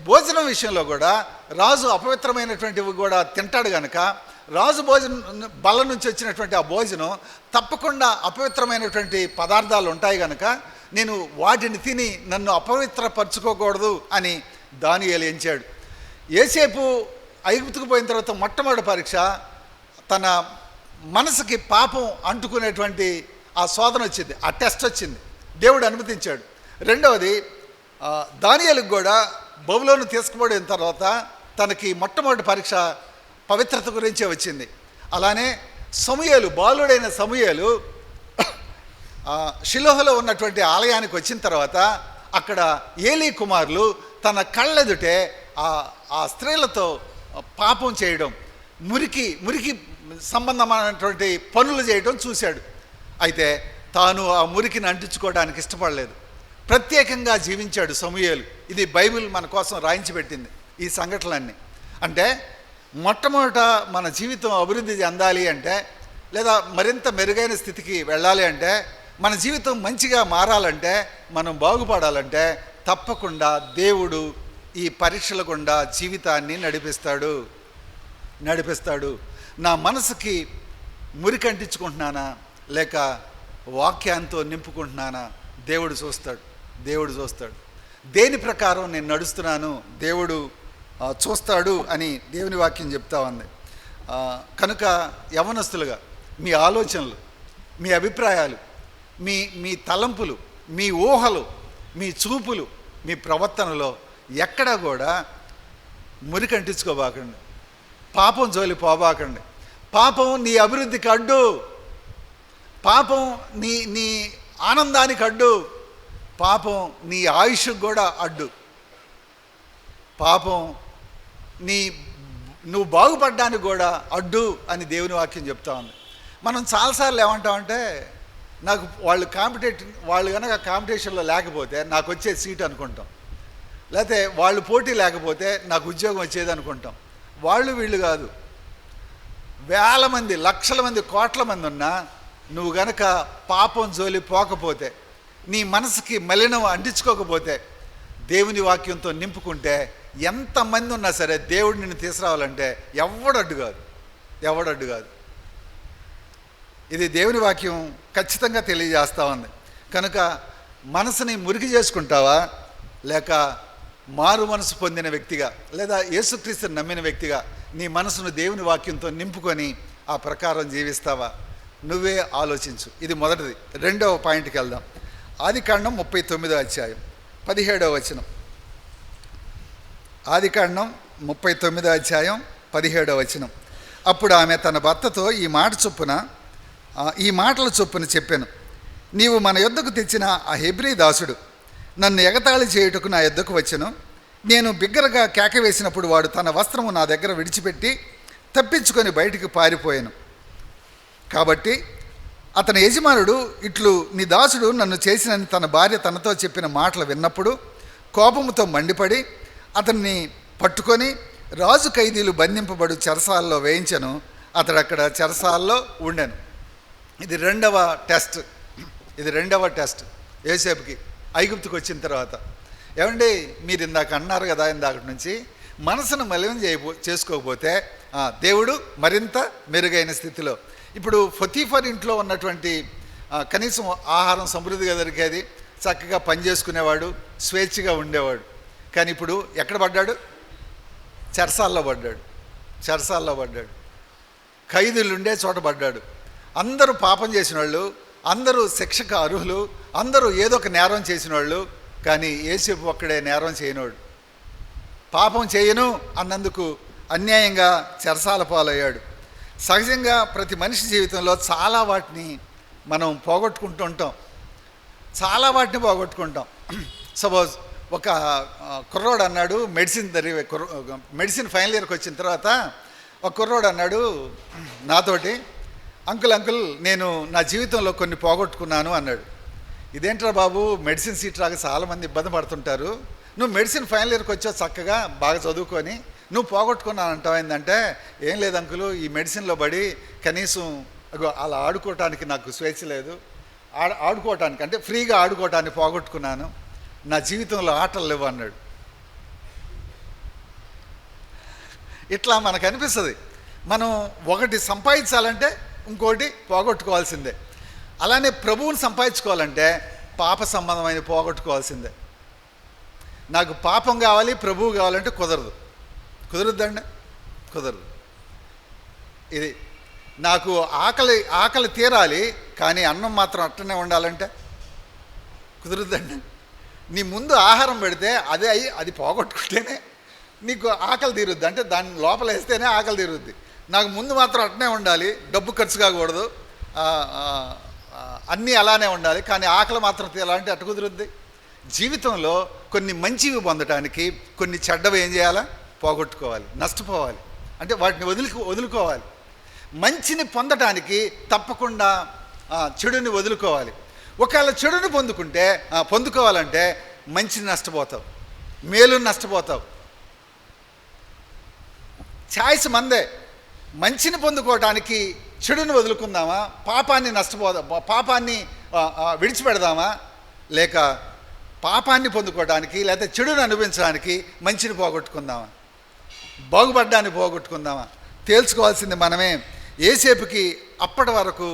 భోజనం విషయంలో కూడా రాజు అపవిత్రమైనటువంటివి కూడా తింటాడు కనుక రాజు బల్ల నుంచి వచ్చినటువంటి ఆ భోజనం తప్పకుండా అపవిత్రమైనటువంటి పదార్థాలు ఉంటాయి కనుక నేను వాటిని తిని నన్ను అపవిత్రపరచుకోకూడదు అని దానియేలు ఎంచాడు. యోసేపు ఐగుప్తుకు పోయిన తర్వాత మొట్టమొదటి పరీక్ష తన మనసుకి పాపం అంటుకునేటువంటి ఆ శోధన వచ్చింది, ఆ టెస్ట్ వచ్చింది, దేవుడు అనుమతించాడు. రెండవది దానియేలుకు కూడా బబులోను తీసుకుపోయిన తర్వాత తనకి మొట్టమొదటి పరీక్ష పవిత్రత గురించే వచ్చింది. అలానే బాలుడైన సమూయేలు షిలోహులో ఉన్నటువంటి ఆలయానికి వచ్చిన తర్వాత అక్కడ ఏలీ కుమారులు తన కళ్ళెదుటే ఆ స్త్రీలతో పాపం చేయడం, మురికి సంబంధమైనటువంటి పనులు చేయడం చూశాడు. అయితే తాను ఆ మురికిని అంటించుకోవడానికి ఇష్టపడలేదు. ప్రత్యేకంగా జీవించాడు సమూయేలు. ఇది బైబిల్ మన కోసం రాయించి పెట్టింది ఈ సంఘటనలన్నీ. అంటే మొట్టమొదట మన జీవితం అభివృద్ధి చెందాలి అంటే, లేదా మరింత మెరుగైన స్థితికి వెళ్ళాలి అంటే, మన జీవితం మంచిగా మారాలంటే, మనం బాగుపడాలంటే తప్పకుండా దేవుడు ఈ పరీక్షల గుండా జీవితాన్ని నడిపిస్తాడు. నా మనసుకి మురికి అంటించుకుంటున్నానా లేక వాక్యాంతో నింపుకుంటున్నానా దేవుడు చూస్తాడు. దేని ప్రకారం నేను నడుస్తున్నాను దేవుడు చూస్తాడు అని దేవుని వాక్యం చెప్తా ఉంది. కనుక యవనస్తులుగా మీ ఆలోచనలు, మీ అభిప్రాయాలు, మీ తలంపులు, మీ ఊహలు, మీ చూపులు, మీ ప్రవర్తనలో ఎక్కడా కూడా మురికి అంటించుకోబాకండి. పాపం జోలి పోబాకండి. పాపం నీ అభివృద్ధికి అడ్డు, పాపం నీ ఆనందానికి అడ్డు, పాపం నీ ఆయుష్కి కూడా అడ్డు, పాపం నువ్వు బాగుపడ్డానికి కూడా అడ్డు అని దేవుని వాక్యం చెప్తా ఉంది. మనం చాలాసార్లు ఏమంటామంటే, నాకు వాళ్ళు కనుక కాంపిటీషన్లో లేకపోతే నాకు వచ్చే సీట్ అనుకుంటాం, లేకపోతే వాళ్ళు పోటీ లేకపోతే నాకు ఉద్యోగం వచ్చేది అనుకుంటాం. వీళ్ళు కాదు. వేల మంది, లక్షల మంది, కోట్ల మంది ఉన్నా నువ్వు గనక పాపం జోలి పోకపోతే, నీ మనసుకి మలినం అంటించుకోకపోతే, దేవుని వాక్యంతో నింపుకుంటే ఎంతమంది ఉన్నా సరే దేవుడు నిన్ను తీసుకురావాలంటే ఎవడడ్డు కాదు. ఇది దేవుని వాక్యం ఖచ్చితంగా తెలియజేస్తూ ఉంది. కనుక మనసుని మురికి చేసుకుంటావా, లేక మారు మనసు పొందిన వ్యక్తిగా, లేదా యేసుక్రీస్తుని నమ్మిన వ్యక్తిగా నీ మనసును దేవుని వాక్యంతో నింపుకొని ఆ ప్రకారం జీవిస్తావా? నువ్వే ఆలోచించు. ఇది మొదటిది. రెండవ పాయింట్కి వెళ్దాం. ఆదికాండం 39వ అధ్యాయం 17వ వచనం. ఆదికాండం 39వ అధ్యాయం 17వ వచనం. అప్పుడు ఆమె తన భర్తతో ఈ మాటల చొప్పున చెప్పాను, నీవు మన యొద్దకు తెచ్చిన ఆ హెబ్రీ దాసుడు నన్ను ఎగతాళి చేయుటకు నా యొద్దకు వచ్చెను. నేను బిగ్గరగా కేక వేసినప్పుడు వాడు తన వస్త్రము నా దగ్గర విడిచిపెట్టి తప్పించుకొని బయటికి పారిపోయాను. కాబట్టి అతని యజమానుడు ఇట్లు నీ దాసుడు నన్ను చేసినని తన భార్య తనతో చెప్పిన మాటలు విన్నప్పుడు కోపముతో మండిపడి అతన్ని పట్టుకొని రాజు ఖైదీలు బంధింపబడు చెరసాలలో వేయించను. అతడు అక్కడ చెరసాలలో ఉండెను. ఇది రెండవ టెస్ట్ యోసేపుకి ఐగుప్తుకు వచ్చిన తర్వాత. ఏమండి, మీరు ఇందాక అన్నారు కదా, ఇందాక నుంచి మనసును మలినం చేసుకోకపోతే దేవుడు మరింత మెరుగైన స్థితిలో. ఇప్పుడు పొతీఫర్ ఇంట్లో ఉన్నటువంటి కనీసం ఆహారం సమృద్ధిగా దొరికేది, చక్కగా పనిచేసుకునేవాడు, స్వేచ్ఛగా ఉండేవాడు. కానీ ఇప్పుడు ఎక్కడ పడ్డాడు? చెరసాల్లో పడ్డాడు. ఖైదీలు ఉండే చోట పడ్డాడు. అందరూ పాపం చేసిన వాళ్ళు, అందరూ శిక్షకు అర్హులు, అందరూ ఏదో ఒక నేరం చేసిన వాళ్ళు. కానీ యేసేపు ఒక్కడే నేరం చేయనోడు. పాపం చేయను అన్నందుకు అన్యాయంగా చెరసాల పాలయ్యాడు. సహజంగా ప్రతి మనిషి జీవితంలో చాలా వాటిని మనం పోగొట్టుకుంటాం. సపోజ్ ఒక కుర్రోడు అన్నాడు, మెడిసిన్ ఫైనల్ ఇయర్కి వచ్చిన తర్వాత ఒక కుర్రోడు అన్నాడు నాతోటి, అంకుల్ నేను నా జీవితంలో కొన్ని పోగొట్టుకున్నాను అన్నాడు. ఇదేంట్రా బాబు, మెడిసిన్ సీట్ రాక చాలామంది ఇబ్బంది పడుతుంటారు, నువ్వు మెడిసిన్ ఫైనల్ ఇయర్కి వచ్చావు, చక్కగా బాగా చదువుకొని నువ్వు పోగొట్టుకున్నాను అంటావు ఏంటంటే, ఏం లేదు అంకులు, ఈ మెడిసిన్లో పడి కనీసం అలా ఆడుకోవటానికి నాకు స్వేచ్ఛ లేదు, ఆడుకోవటానికి అంటే ఫ్రీగా ఆడుకోవటానికి పోగొట్టుకున్నాను, నా జీవితంలో ఆటలు లేవు అన్నాడు. ఇట్లా మనకు అనిపిస్తుంది, మనం ఒకటి సంపాదించాలంటే ఇంకోటి పోగొట్టుకోవాల్సిందే. అలానే ప్రభువుని సంపాదించుకోవాలంటే పాప సంబంధమైన పోగొట్టుకోవాల్సిందే. నాకు పాపం కావాలి, ప్రభువు కావాలంటే కుదరద్దండి. ఇది నాకు ఆకలి తీరాలి, కానీ అన్నం మాత్రం అట్టనే ఉండాలంటే కుదరద్దండి. నీ ముందు ఆహారం పెడితే అది పోగొట్టుకుంటేనే నీకు ఆకలి తీరుద్ది, అంటే దాన్ని లోపల వేస్తేనే ఆకలి తీరుద్ది. నాకు ముందు మాత్రం అట్టనే ఉండాలి, డబ్బు ఖర్చు కాకూడదు, అన్నీ అలానే ఉండాలి, కానీ ఆకలి మాత్రం తీరాలంటే అట్ట కుదురుద్ది. జీవితంలో కొన్ని మంచివి పొందటానికి కొన్ని చెడ్డవి ఏం చేయాలా? పోగొట్టుకోవాలి, నష్టపోవాలి, అంటే వాటిని వదులుకోవాలి. మంచిని పొందటానికి తప్పకుండా చెడుని వదులుకోవాలి. ఒకవేళ చెడుని పొందుకోవాలంటే మంచిని నష్టపోతావు, మేలుని నష్టపోతావు. ఛాయిస్ మందే. మంచిని పొందుకోవటానికి చెడుని వదులుకుందామా, పాపాన్ని విడిచిపెడదామా, లేక పాపాన్ని పొందుకోవడానికి లేకపోతే చెడుని అనుభవించడానికి మంచిని పోగొట్టుకుందామా, బాగుపడ్డాన్ని పోగొట్టుకుందామా? తేల్చుకోవాల్సింది మనమే. యోసేపుకి అప్పటి వరకు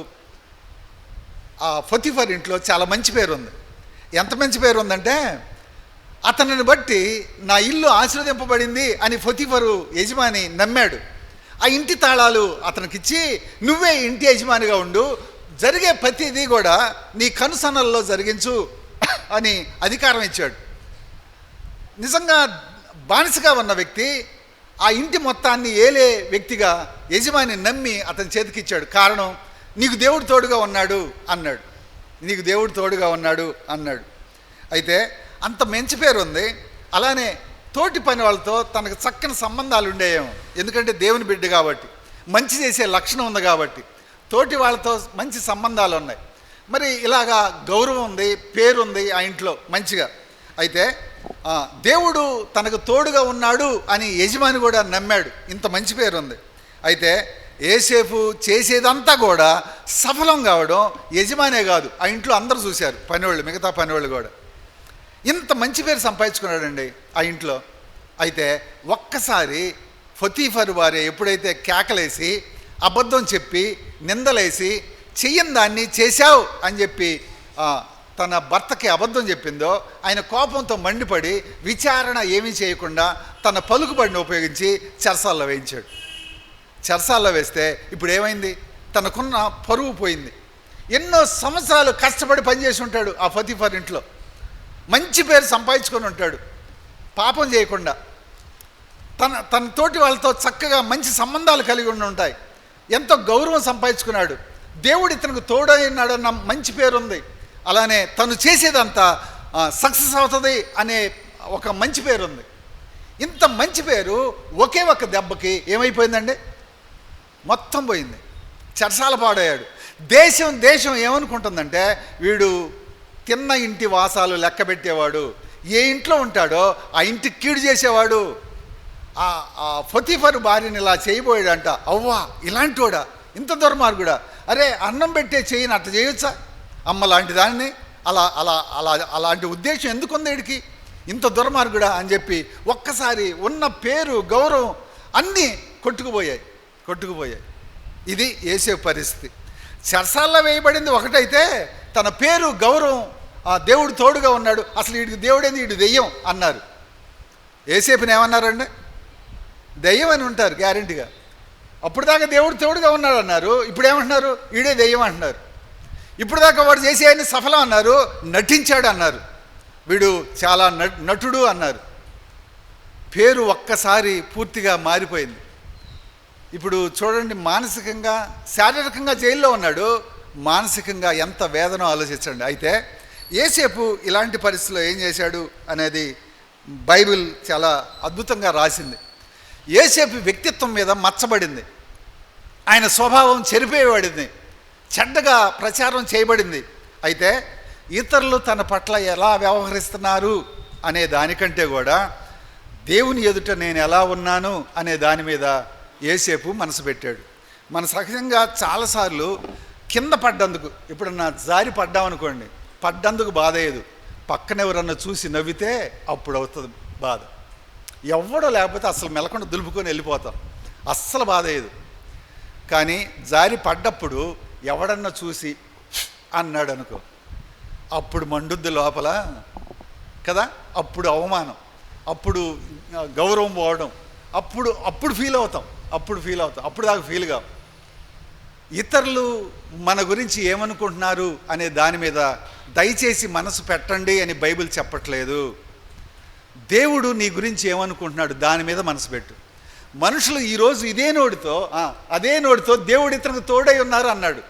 ఆ పొతిఫర్ ఇంట్లో చాలా మంచి పేరు ఉంది. ఎంత మంచి పేరు ఉందంటే, అతనిని బట్టి నా ఇల్లు ఆశీర్వదింపబడింది అని పొతిఫరు యజమాని నమ్మాడు. ఆ ఇంటి తాళాలు అతనికిచ్చి, నువ్వే ఇంటి యజమానిగా ఉండు, జరిగే ప్రతిదీ కూడా నీ కనుసన్నల్లో జరిగించు అని అధికారం ఇచ్చాడు. నిజంగా బానిసగా ఉన్న వ్యక్తి ఆ ఇంటి మొత్తాన్ని ఏలే వ్యక్తిగా యజమాని నమ్మి అతని చేతికిచ్చాడు. కారణం, నీకు దేవుడు తోడుగా ఉన్నాడు అన్నాడు. నీకు దేవుడు తోడుగా ఉన్నాడు అన్నాడు. అయితే అంత మంచి పేరు ఉంది. అలానే తోటి పని వాళ్ళతో తనకు చక్కని సంబంధాలు ఉండేయేమో. ఎందుకంటే దేవుని బిడ్డ కాబట్టి, మంచి చేసే లక్షణం ఉంది కాబట్టి తోటి వాళ్ళతో మంచి సంబంధాలు ఉన్నాయి. మరి ఇలాగా గౌరవం ఉంది, పేరు ఉంది ఆ ఇంట్లో మంచిగా. అయితే దేవుడు తనకు తోడుగా ఉన్నాడు అని యజమాని కూడా నమ్మాడు. ఇంత మంచి పేరు ఉంది. అయితే యోసేపు చేసేదంతా కూడా సఫలం కావడం యజమానే కాదు, ఆ ఇంట్లో అందరూ చూశారు, పనివాళ్ళు, మిగతా పనివాళ్ళు కూడా. ఇంత మంచి పేరు సంపాదించుకున్నాడండి ఆ ఇంట్లో. అయితే ఒక్కసారి పొతీఫరు భార్య ఎప్పుడైతే కేకలేసి అబద్ధం చెప్పి నిందలేసి చెయ్యని దాన్ని చేశావు అని చెప్పి తన భర్తకి అబద్ధం చెప్పిందో, ఆయన కోపంతో మండిపడి విచారణ ఏమీ చేయకుండా తన పలుకుబడిని ఉపయోగించి చెరసాల్లో వేయించాడు. చెరసాల్లో వేస్తే ఇప్పుడు ఏమైంది? తనకున్న పరువు పోయింది. ఎన్నో సంవత్సరాలు కష్టపడి పనిచేసి ఉంటాడు ఆ పొతీఫర్ ఇంట్లో, మంచి పేరు సంపాదించుకొని ఉంటాడు పాపం చేయకుండా. తన తోటి వాళ్ళతో చక్కగా మంచి సంబంధాలు కలిగి ఉండి ఉంటాయి. ఎంతో గౌరవం సంపాదించుకున్నాడు. దేవుడు ఇతనికి తోడైనాడు అన్న మంచి పేరు ఉంది. అలానే తను చేసేదంతా సక్సెస్ అవుతుంది అనే ఒక మంచి పేరు ఉంది. ఇంత మంచి పేరు ఒకే ఒక దెబ్బకి ఏమైపోయిందండి? మొత్తం పోయింది. చెరసాల పాడయ్యాడు. దేశం ఏమనుకుంటుందంటే, వీడు తిన్న ఇంటి వాసాలు లెక్క పెట్టేవాడు, ఏ ఇంట్లో ఉంటాడో ఆ ఇంటికి కీడు చేసేవాడు, ఆ పొతీఫరు భార్యని ఇలా చేయబోయాడంట. అవ్వా, ఇలాంటివాడా, ఇంత దుర్మార్గుడా, అరే అన్నం పెట్టే చేయని అట్లా చేయొచ్చా, అమ్మ లాంటి దాన్ని అలా అలా అలా అలాంటి ఉద్దేశం ఎందుకుంది వీడికి, ఇంత దుర్మార్గుడా అని చెప్పి ఒక్కసారి ఉన్న పేరు గౌరవం అన్నీ కొట్టుకుపోయాయి. ఇది యోసేపు పరిస్థితి. చెరసాల్లో వేయబడింది ఒకటైతే, తన పేరు గౌరవం దేవుడు తోడుగా ఉన్నాడు, అసలు వీడికి దేవుడేంది, వీడు దెయ్యం అన్నారు. యోసేపుని ఏమన్నారండి? దెయ్యం అని ఉంటారు గ్యారెంటీగా. అప్పుడు దాకా దేవుడు తోడుగా ఉన్నాడు అన్నారు, ఇప్పుడు ఏమంటున్నారు? వీడే దెయ్యం అంటున్నారు. ఇప్పుడు దాకా వాడు చేసేయని సఫలం అన్నారు, నటించాడు అన్నారు, వీడు చాలా నటుడు అన్నారు. పేరు ఒక్కసారి పూర్తిగా మారిపోయింది. ఇప్పుడు చూడండి, మానసికంగా శారీరకంగా జైల్లో ఉన్నాడు, మానసికంగా ఎంత వేదనో ఆలోచించండి. అయితే యోసేపు ఇలాంటి పరిస్థితుల్లో ఏం చేశాడు అనేది బైబిల్ చాలా అద్భుతంగా రాసింది. యోసేపు వ్యక్తిత్వం మీద మచ్చబడింది, ఆయన స్వభావం చెరిపేయబడింది, చెడ్డగా ప్రచారం చేయబడింది. అయితే ఇతరులు తన పట్ల ఎలా వ్యవహరిస్తున్నారు అనే దానికంటే కూడా దేవుని ఎదుట నేను ఎలా ఉన్నాను అనే దాని మీద యోసేపు మనసు పెట్టాడు. మన సహజంగా చాలాసార్లు కింద పడ్డందుకు, ఎప్పుడన్నా జారి పడ్డామనుకోండి, పడ్డందుకు బాధ అయ్యేది, పక్కన ఎవరన్నా చూసి నవ్వితే అప్పుడు అవుతుంది బాధ. ఎవడో లేకపోతే అసలు మెలకుండా దులుపుకొని వెళ్ళిపోతాం, అస్సలు బాధ అయ్యేది. కానీ జారి పడ్డప్పుడు ఎవడన్నా చూసి అన్నాడు అనుకో, అప్పుడు మండుద్ది లోపల కదా, అప్పుడు అవమానం, అప్పుడు గౌరవం పోవడం, అప్పుడు ఫీల్ అవుతాం, అప్పుడు దాకా ఫీల్ కావు. ఇతరులు మన గురించి ఏమనుకుంటున్నారు అనే దాని మీద దయచేసి మనసు పెట్టండి అని బైబిల్ చెప్పట్లేదు. దేవుడు నీ గురించి ఏమనుకుంటున్నాడు దాని మీద మనసు పెట్టు. మనుషులు ఈరోజు అదే నోటితో దేవుడు ఇతనికి తోడై ఉన్నారు అన్నాడు,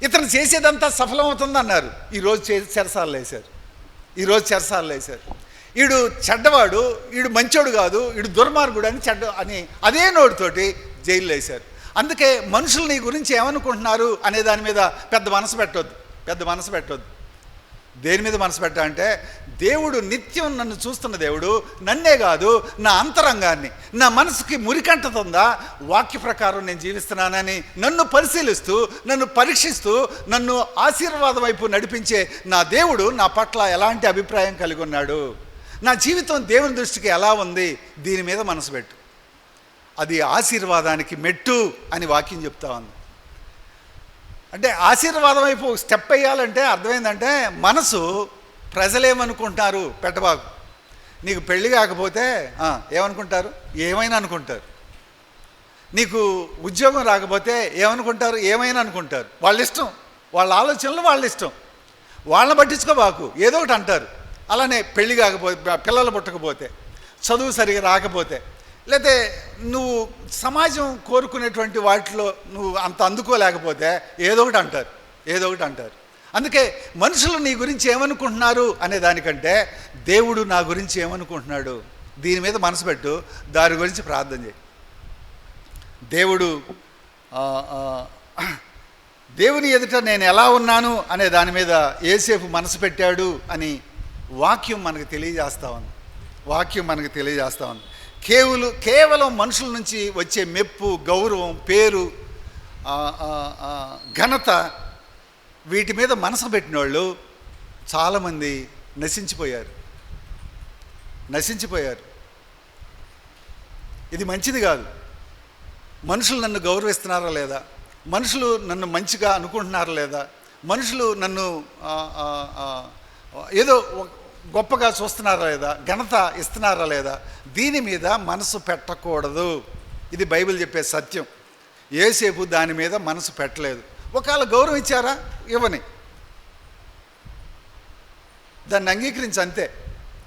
ఇతను చేసేదంతా సఫలమవుతుంది అన్నారు, ఈరోజు చెరసాల్లో వేశారు. వీడు చెడ్డవాడు, వీడు మంచోడు కాదు, వీడు దుర్మార్గుడు అని అదే నోటితోటి జైల్లో వేశారు. అందుకే మనుషులు నీ గురించి ఏమనుకుంటున్నారు అనే దాని మీద పెద్ద మనసు పెట్టొద్దు. దేని మీద మనసు పెట్టాలంటే, దేవుడు నిత్యం నన్ను చూస్తున్న దేవుడు, నన్నే కాదు నా అంతరంగాన్ని, నా మనసుకి మురికంటుతుందా, వాక్య ప్రకారం నేను జీవిస్తున్నానని నన్ను పరిశీలిస్తూ, నన్ను పరీక్షిస్తూ, నన్ను ఆశీర్వాదం వైపు నడిపించే నా దేవుడు నా పట్ల ఎలాంటి అభిప్రాయం కలిగి ఉన్నాడు, నా జీవితం దేవుని దృష్టికి ఎలా ఉంది, దీని మీద మనసు పెట్టు. అది ఆశీర్వాదానికి మెట్టు అని వాక్యం చెప్తా ఉంది. అంటే ఆశీర్వాదం వైపు స్టెప్ వేయాలంటే అర్థమైందంటే, మనసు ప్రజలేమనుకుంటారు పెట్టబాకు. నీకు పెళ్ళి కాకపోతే ఏమనుకుంటారు, ఏమైనా అనుకుంటారు. నీకు ఉద్యోగం రాకపోతే ఏమనుకుంటారు, ఏమైనా అనుకుంటారు. వాళ్ళ ఇష్టం, వాళ్ళ ఆలోచనలు వాళ్ళ ఇష్టం, వాళ్ళని పట్టించుకోబాకు, ఏదో ఒకటి అంటారు. అలానే పెళ్ళి కాకపోతే, పిల్లలు పుట్టకపోతే, చదువు సరిగా రాకపోతే, లేకపోతే నువ్వు సమాజం కోరుకునేటువంటి వాటిలో నువ్వు అంత అందుకోలేకపోతే ఏదో ఒకటి అంటారు. అందుకే మనుషులు నీ గురించి ఏమనుకుంటున్నారు అనే దానికంటే, దేవుడు నా గురించి ఏమనుకుంటున్నాడు, దీని మీద మనసు పెట్టు, దాని గురించి ప్రార్థన చేయి. దేవుని ఎదుట నేను ఎలా ఉన్నాను అనే దాని మీద యోసేపు మనసు పెట్టాడు అని వాక్యం మనకు తెలియజేస్తా ఉంది. కేవలం మనుషుల నుంచి వచ్చే మెప్పు, గౌరవం, పేరు, ఘనత, వీటి మీద మనసు పెట్టిన వాళ్ళు చాలామంది నశించిపోయారు. ఇది మంచిది కాదు. మనుషులు నన్ను గౌరవిస్తున్నారా లేదా, మనుషులు నన్ను మంచిగా అనుకుంటున్నారా లేదా, మనుషులు నన్ను ఏదో గొప్పగా చూస్తున్నారా లేదా, ఘనత ఇస్తున్నారా లేదా, దీని మీద మనసు పెట్టకూడదు. ఇది బైబిల్ చెప్పే సత్యం. యోసేపు దాని మీద మనసు పెట్టలేదు. ఒకవేళ గౌరవం ఇచ్చారా, ఇవ్వని, దాన్ని అంగీకరించి అంతే.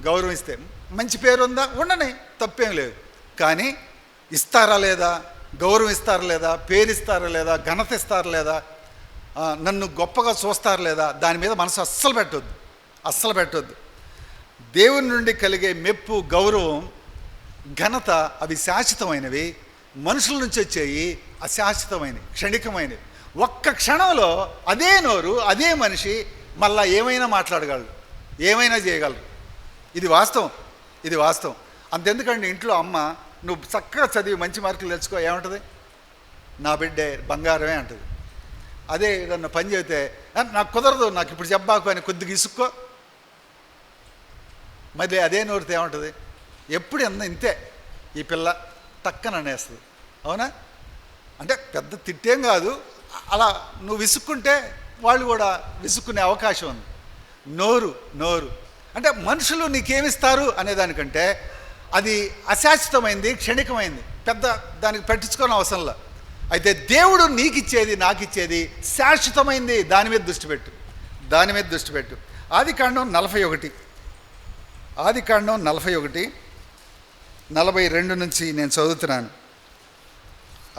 గౌరవం ఇస్తే మంచి పేరు ఉందా, ఉండని, తప్పేం లేదు. కానీ ఇస్తారా లేదా, గౌరవం ఇస్తారా లేదా, పేరు ఇస్తారా లేదా, ఘనత ఇస్తారా లేదా, నన్ను గొప్పగా చూస్తారా లేదా, దాని మీద మనసు అస్సలు పెట్టొద్దు. దేవుని నుండి కలిగే మెప్పు, గౌరవం, ఘనత అవి శాశ్వతమైనవి. మనుషుల నుంచి వచ్చేవి అశాశ్వతమైనవి, క్షణికమైనవి. ఒక్క క్షణంలో అదే నోరు, అదే మనిషి మళ్ళా ఏమైనా మాట్లాడగలరు, ఏమైనా చేయగలరు. ఇది వాస్తవం. అంతెందుకండి, ఇంట్లో అమ్మ నువ్వు చక్కగా చదివి మంచి మార్కులు తెచ్చుకో, ఏమంటుంది, నా బిడ్డే బంగారమే అంటుంది. అదే ఏదన్నా పని చేస్తే నాకు కుదరదు, నాకు ఇప్పుడు చెప్పాకు అని కొద్దిగా ఇసుక్కో, మరి అదే నోరితే ఏమంటుంది, ఎప్పుడు ఇంతే ఈ పిల్ల టక్కన అనేస్తుంది. అవునా? అంటే పెద్ద తిట్టేం కాదు, అలా నువ్వు విసుక్కుంటే వాళ్ళు కూడా విసుక్కునే అవకాశం ఉంది. నోరు అంటే మనుషులు నీకేమిస్తారు అనేదానికంటే అది అశాశ్వతమైంది, క్షణికమైంది, పెద్ద దానికి పట్టించుకోని అవసరంలా. అయితే దేవుడు నీకిచ్చేది, నాకిచ్చేది శాశ్వతమైంది. దాని మీద దృష్టి పెట్టు. ఆదికాండం 41:42 నుంచి నేను చదువుతున్నాను.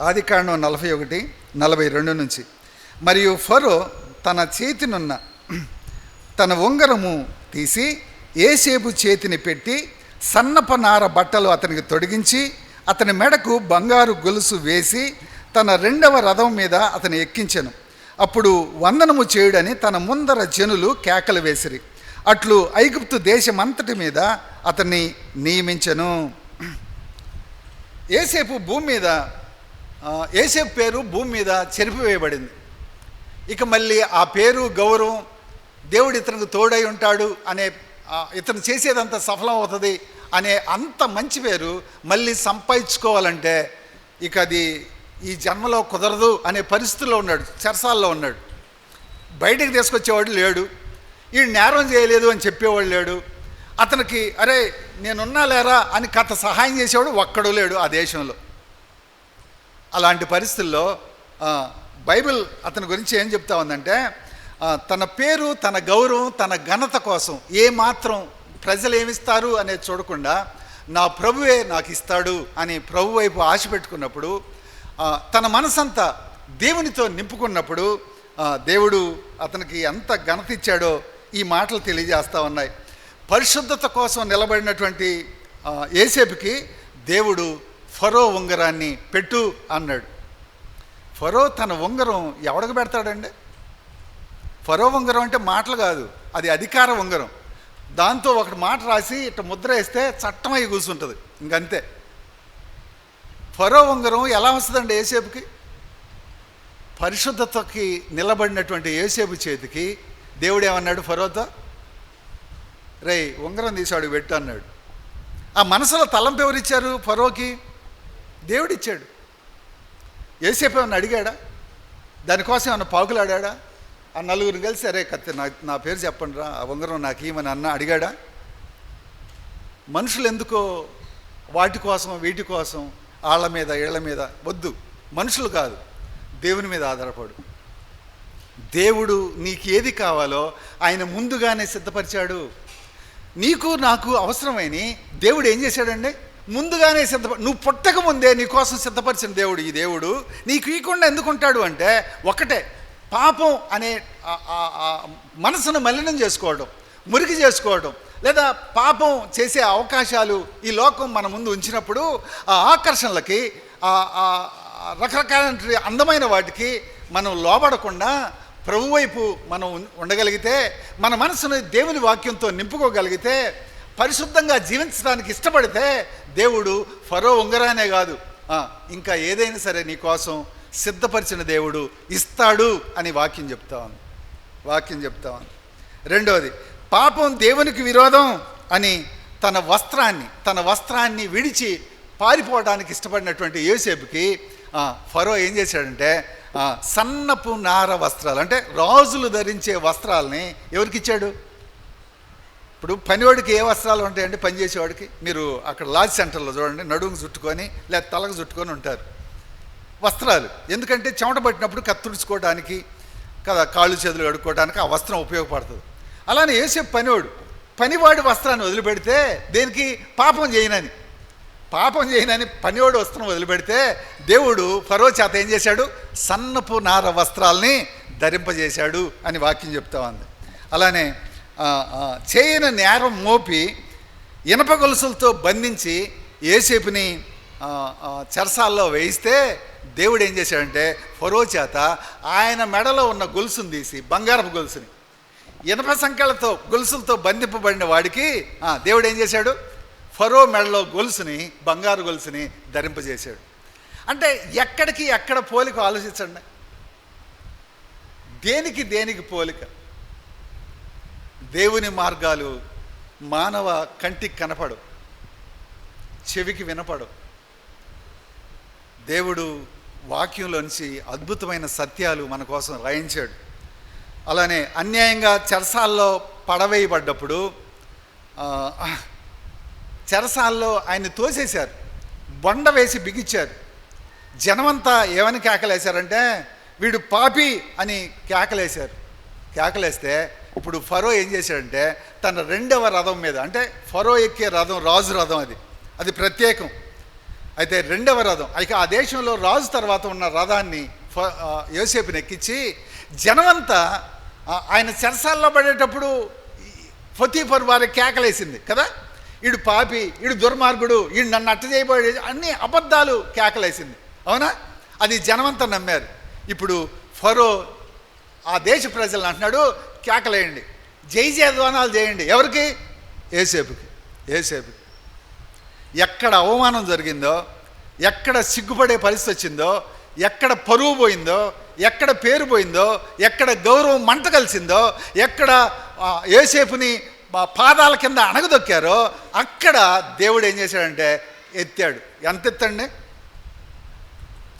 ఆదికాండం 41:42 నుంచి. మరియు ఫరో తన చేతినున్న తన ఉంగరము తీసి యోసేపు చేతిని పెట్టి సన్నప నార బట్టలు అతనికి తొడిగించి అతని మెడకు బంగారు గొలుసు వేసి తన 2వ రథం మీద అతను ఎక్కించెను. అప్పుడు వందనము చేయుడని తన ముందర జనులు కేకలు వేసిరి. అట్లు ఐగుప్తు దేశమంతటి మీద అతన్ని నియమించెను. యోసేపు పేరు భూమి మీద చెరిపివేయబడింది. ఇక మళ్ళీ ఆ పేరు, గౌరవం, దేవుడు ఇతనికి తోడై ఉంటాడు అనే, ఇతను చేసేదంతా సఫలం అవుతుంది అనే అంత మంచి పేరు మళ్ళీ సంపాదించుకోవాలంటే ఇక అది ఈ జన్మలో కుదరదు అనే పరిస్థితుల్లో ఉన్నాడు. చెరసాల్లో ఉన్నాడు. బయటికి తీసుకొచ్చేవాడు లేడు, ఈ నేరం చేయలేదు అని చెప్పేవాడు లేడు. అతనికి అరే నేనున్నా లేరా అని కథ సహాయం చేసేవాడు ఒక్కడు లేడు ఆ దేశంలో. అలాంటి పరిస్థితుల్లో బైబిల్ అతని గురించి ఏం చెప్తా ఉందంటే, తన పేరు, తన గౌరవం, తన ఘనత కోసం ఏమాత్రం ప్రజలు ఏమిస్తారు అనేది చూడకుండా నా ప్రభువే నాకు ఇస్తాడు అని ప్రభు వైపు ఆశ పెట్టుకున్నప్పుడు, తన మనసంతా దేవునితో నింపుకున్నప్పుడు దేవుడు అతనికి ఎంత ఘనత ఇచ్చాడో ఈ మాటలు తెలియజేస్తూ ఉన్నాయి. పరిశుద్ధత కోసం నిలబడినటువంటి యోసేపుకి దేవుడు ఫరో ఉంగరాన్ని పెట్టు అన్నాడు. ఫరో తన ఉంగరం ఎవడికి పెడతాడండి? ఫరో ఉంగరం అంటే మాటలు కాదు, అది అధికార ఉంగరం. దాంతో ఒకటి మాట రాసి ఇట్లా ముద్ర వేస్తే చట్టం అయి కూర్చుంటుంది, ఇంకంతే. ఫరో ఉంగరం ఎలా వస్తుందండి యోసేపుకి? పరిశుద్ధతకి నిలబడినటువంటి యోసేపు చేతికి దేవుడు ఏమన్నాడు ఫరోతో? రేయ్ ఉంగరం తీసాడు పెట్టు అన్నాడు. ఆ మనసులో తలంపు ఎవరిచ్చారు ఫరోకి? దేవుడిచ్చాడు. యోసేపు ఏమన్నా అడిగాడా? దానికోసం ఏమన్నా పాకులాడా? ఆ నలుగురు కలిసి అరే కత్తి నా పేరు చెప్పండి రా, ఆ ఉంగరం నాకు ఏమని అన్న అడిగాడా? మనుషులు ఎందుకో వాటి కోసం వీటి కోసం వాళ్ళ మీద వీళ్ళ మీద వద్దు, మనుషులు కాదు, దేవుని మీద ఆధారపడు. దేవుడు నీకు ఏది కావాలో ఆయన ముందుగానే సిద్ధపరిచాడు. నీకు నాకు అవసరమైన దేవుడు ఏం చేశాడండి? ముందుగానే నువ్వు పుట్టక ముందే నీ కోసం సిద్ధపరిచిన దేవుడు. ఈ దేవుడు నీకు ఇవ్వకుండా ఎందుకుంటాడు అంటే, ఒకటే పాపం అనే మనసును మలినం చేసుకోవడం, మురికి చేసుకోవడం, లేదా పాపం చేసే అవకాశాలు ఈ లోకం మన ముందు ఉంచినప్పుడు ఆ ఆకర్షణలకి రకరకాల అందమైన వాటికి మనం లోబడకుండా ప్రభు వైపు మనం ఉండగలిగితే, మన మనసును దేవుని వాక్యంతో నింపుకోగలిగితే, పరిశుద్ధంగా జీవించడానికి ఇష్టపడితే దేవుడు ఫరో ఉంగరానే కాదు ఇంకా ఏదైనా సరే నీ కోసం సిద్ధపరిచిన దేవుడు ఇస్తాడు అని వాక్యం చెప్తా ఉంది. రెండవది, పాపం దేవునికి విరోధం అని తన వస్త్రాన్ని విడిచి పారిపోవడానికి ఇష్టపడినటువంటి యోసేపుకి ఫరో ఏం చేశాడంటే సన్నపు నార వస్త్రాలు, అంటే రాజులు ధరించే వస్త్రాలని ఎవరికి ఇచ్చాడు? ఇప్పుడు పనివాడికి ఏ వస్త్రాలు ఉంటాయండి? పనిచేసేవాడికి మీరు అక్కడ లాడ్జ్ సెంటర్లో చూడండి, నడుముకు చుట్టుకొని లేదా తలకు చుట్టుకొని ఉంటారు వస్త్రాలు. ఎందుకంటే చెమట పట్టినప్పుడు కత్తుడుచుకోవడానికి కదా, కాళ్ళు చేతులు కడుక్కోవడానికి ఆ వస్త్రం ఉపయోగపడుతుంది. అలానే యోసేపు పనివాడి వస్త్రాన్ని వదిలిపెడితే దేనికి? పాపం చేయనని పనివాడు వస్త్రం వదిలిపెడితే దేవుడు ఫరో చేత ఏం చేశాడు? సన్నపు నార వస్త్రాల్ని ధరింపజేశాడు అని వాక్యం చెప్తా ఉంది. అలానే చేయని నేరం మోపి ఇనప గొలుసులతో బంధించి యోసేపుని చెరసాల్లో వేయిస్తే దేవుడు ఏం చేశాడంటే ఫరో చేత ఆయన మెడలో ఉన్న గొలుసుని తీసి, బంగారపు గొలుసుని, ఇనప సంకెళ్ళతో గొలుసులతో బంధింపబడిన వాడికి దేవుడు ఏం చేశాడు? ఫరో మెడలో గొలుసుని, బంగారు గొలుసుని ధరింపజేశాడు. అంటే ఎక్కడ పోలిక ఆలోచించండి. దేనికి పోలిక? దేవుని మార్గాలు మానవ కంటికి కనపడవు, చెవికి వినపడవు. దేవుడు వాక్యంలోంచి అద్భుతమైన సత్యాలు మన కోసం రాయించాడు. అలానే అన్యాయంగా చెరసాల్లో పడవేయబడ్డప్పుడు చెరసాల్లో ఆయన తోసేశారు, బొండ వేసి బిగించారు. జనమంతా ఏమని కేకలేశారంటే వీడు పాపి అని కేకలేస్తే ఇప్పుడు ఫరో ఏం చేశాడంటే తన రెండవ రథం మీద, అంటే ఫరో ఎక్కే రథం రాజు రథం, అది ప్రత్యేకం. అయితే రెండవ రథం, ఇక ఆ దేశంలో రాజు తర్వాత ఉన్న రథాన్ని యోసేపుని ఎక్కించి జనమంతా ఆయన చెరసాల్లో పడేటప్పుడు పొతీఫర్ వారి కేకలేసింది కదా, ఈడు పాపి, ఈడు దుర్మార్గుడు, ఈడు నన్ను అట్ట చేయబోయే, అన్ని అబద్ధాలు కేకలేసింది. అవునా? అది జనమంతా నమ్మారు. ఇప్పుడు ఫరో ఆ దేశ ప్రజలను అంటున్నాడు, కేకలేయండి, జయధ్వానాలు చేయండి. ఎవరికి? యోసేపుకి. ఎక్కడ అవమానం జరిగిందో, ఎక్కడ సిగ్గుపడే పరిస్థితి వచ్చిందో, ఎక్కడ పరువు పోయిందో, ఎక్కడ పేరు పోయిందో, ఎక్కడ గౌరవం మంట కలిసిందో, ఎక్కడ యోసేపుని పాదాల కింద అణగదొక్కారో అక్కడ దేవుడు ఏం చేశాడంటే ఎత్తాడు. ఎంత ఎత్తండి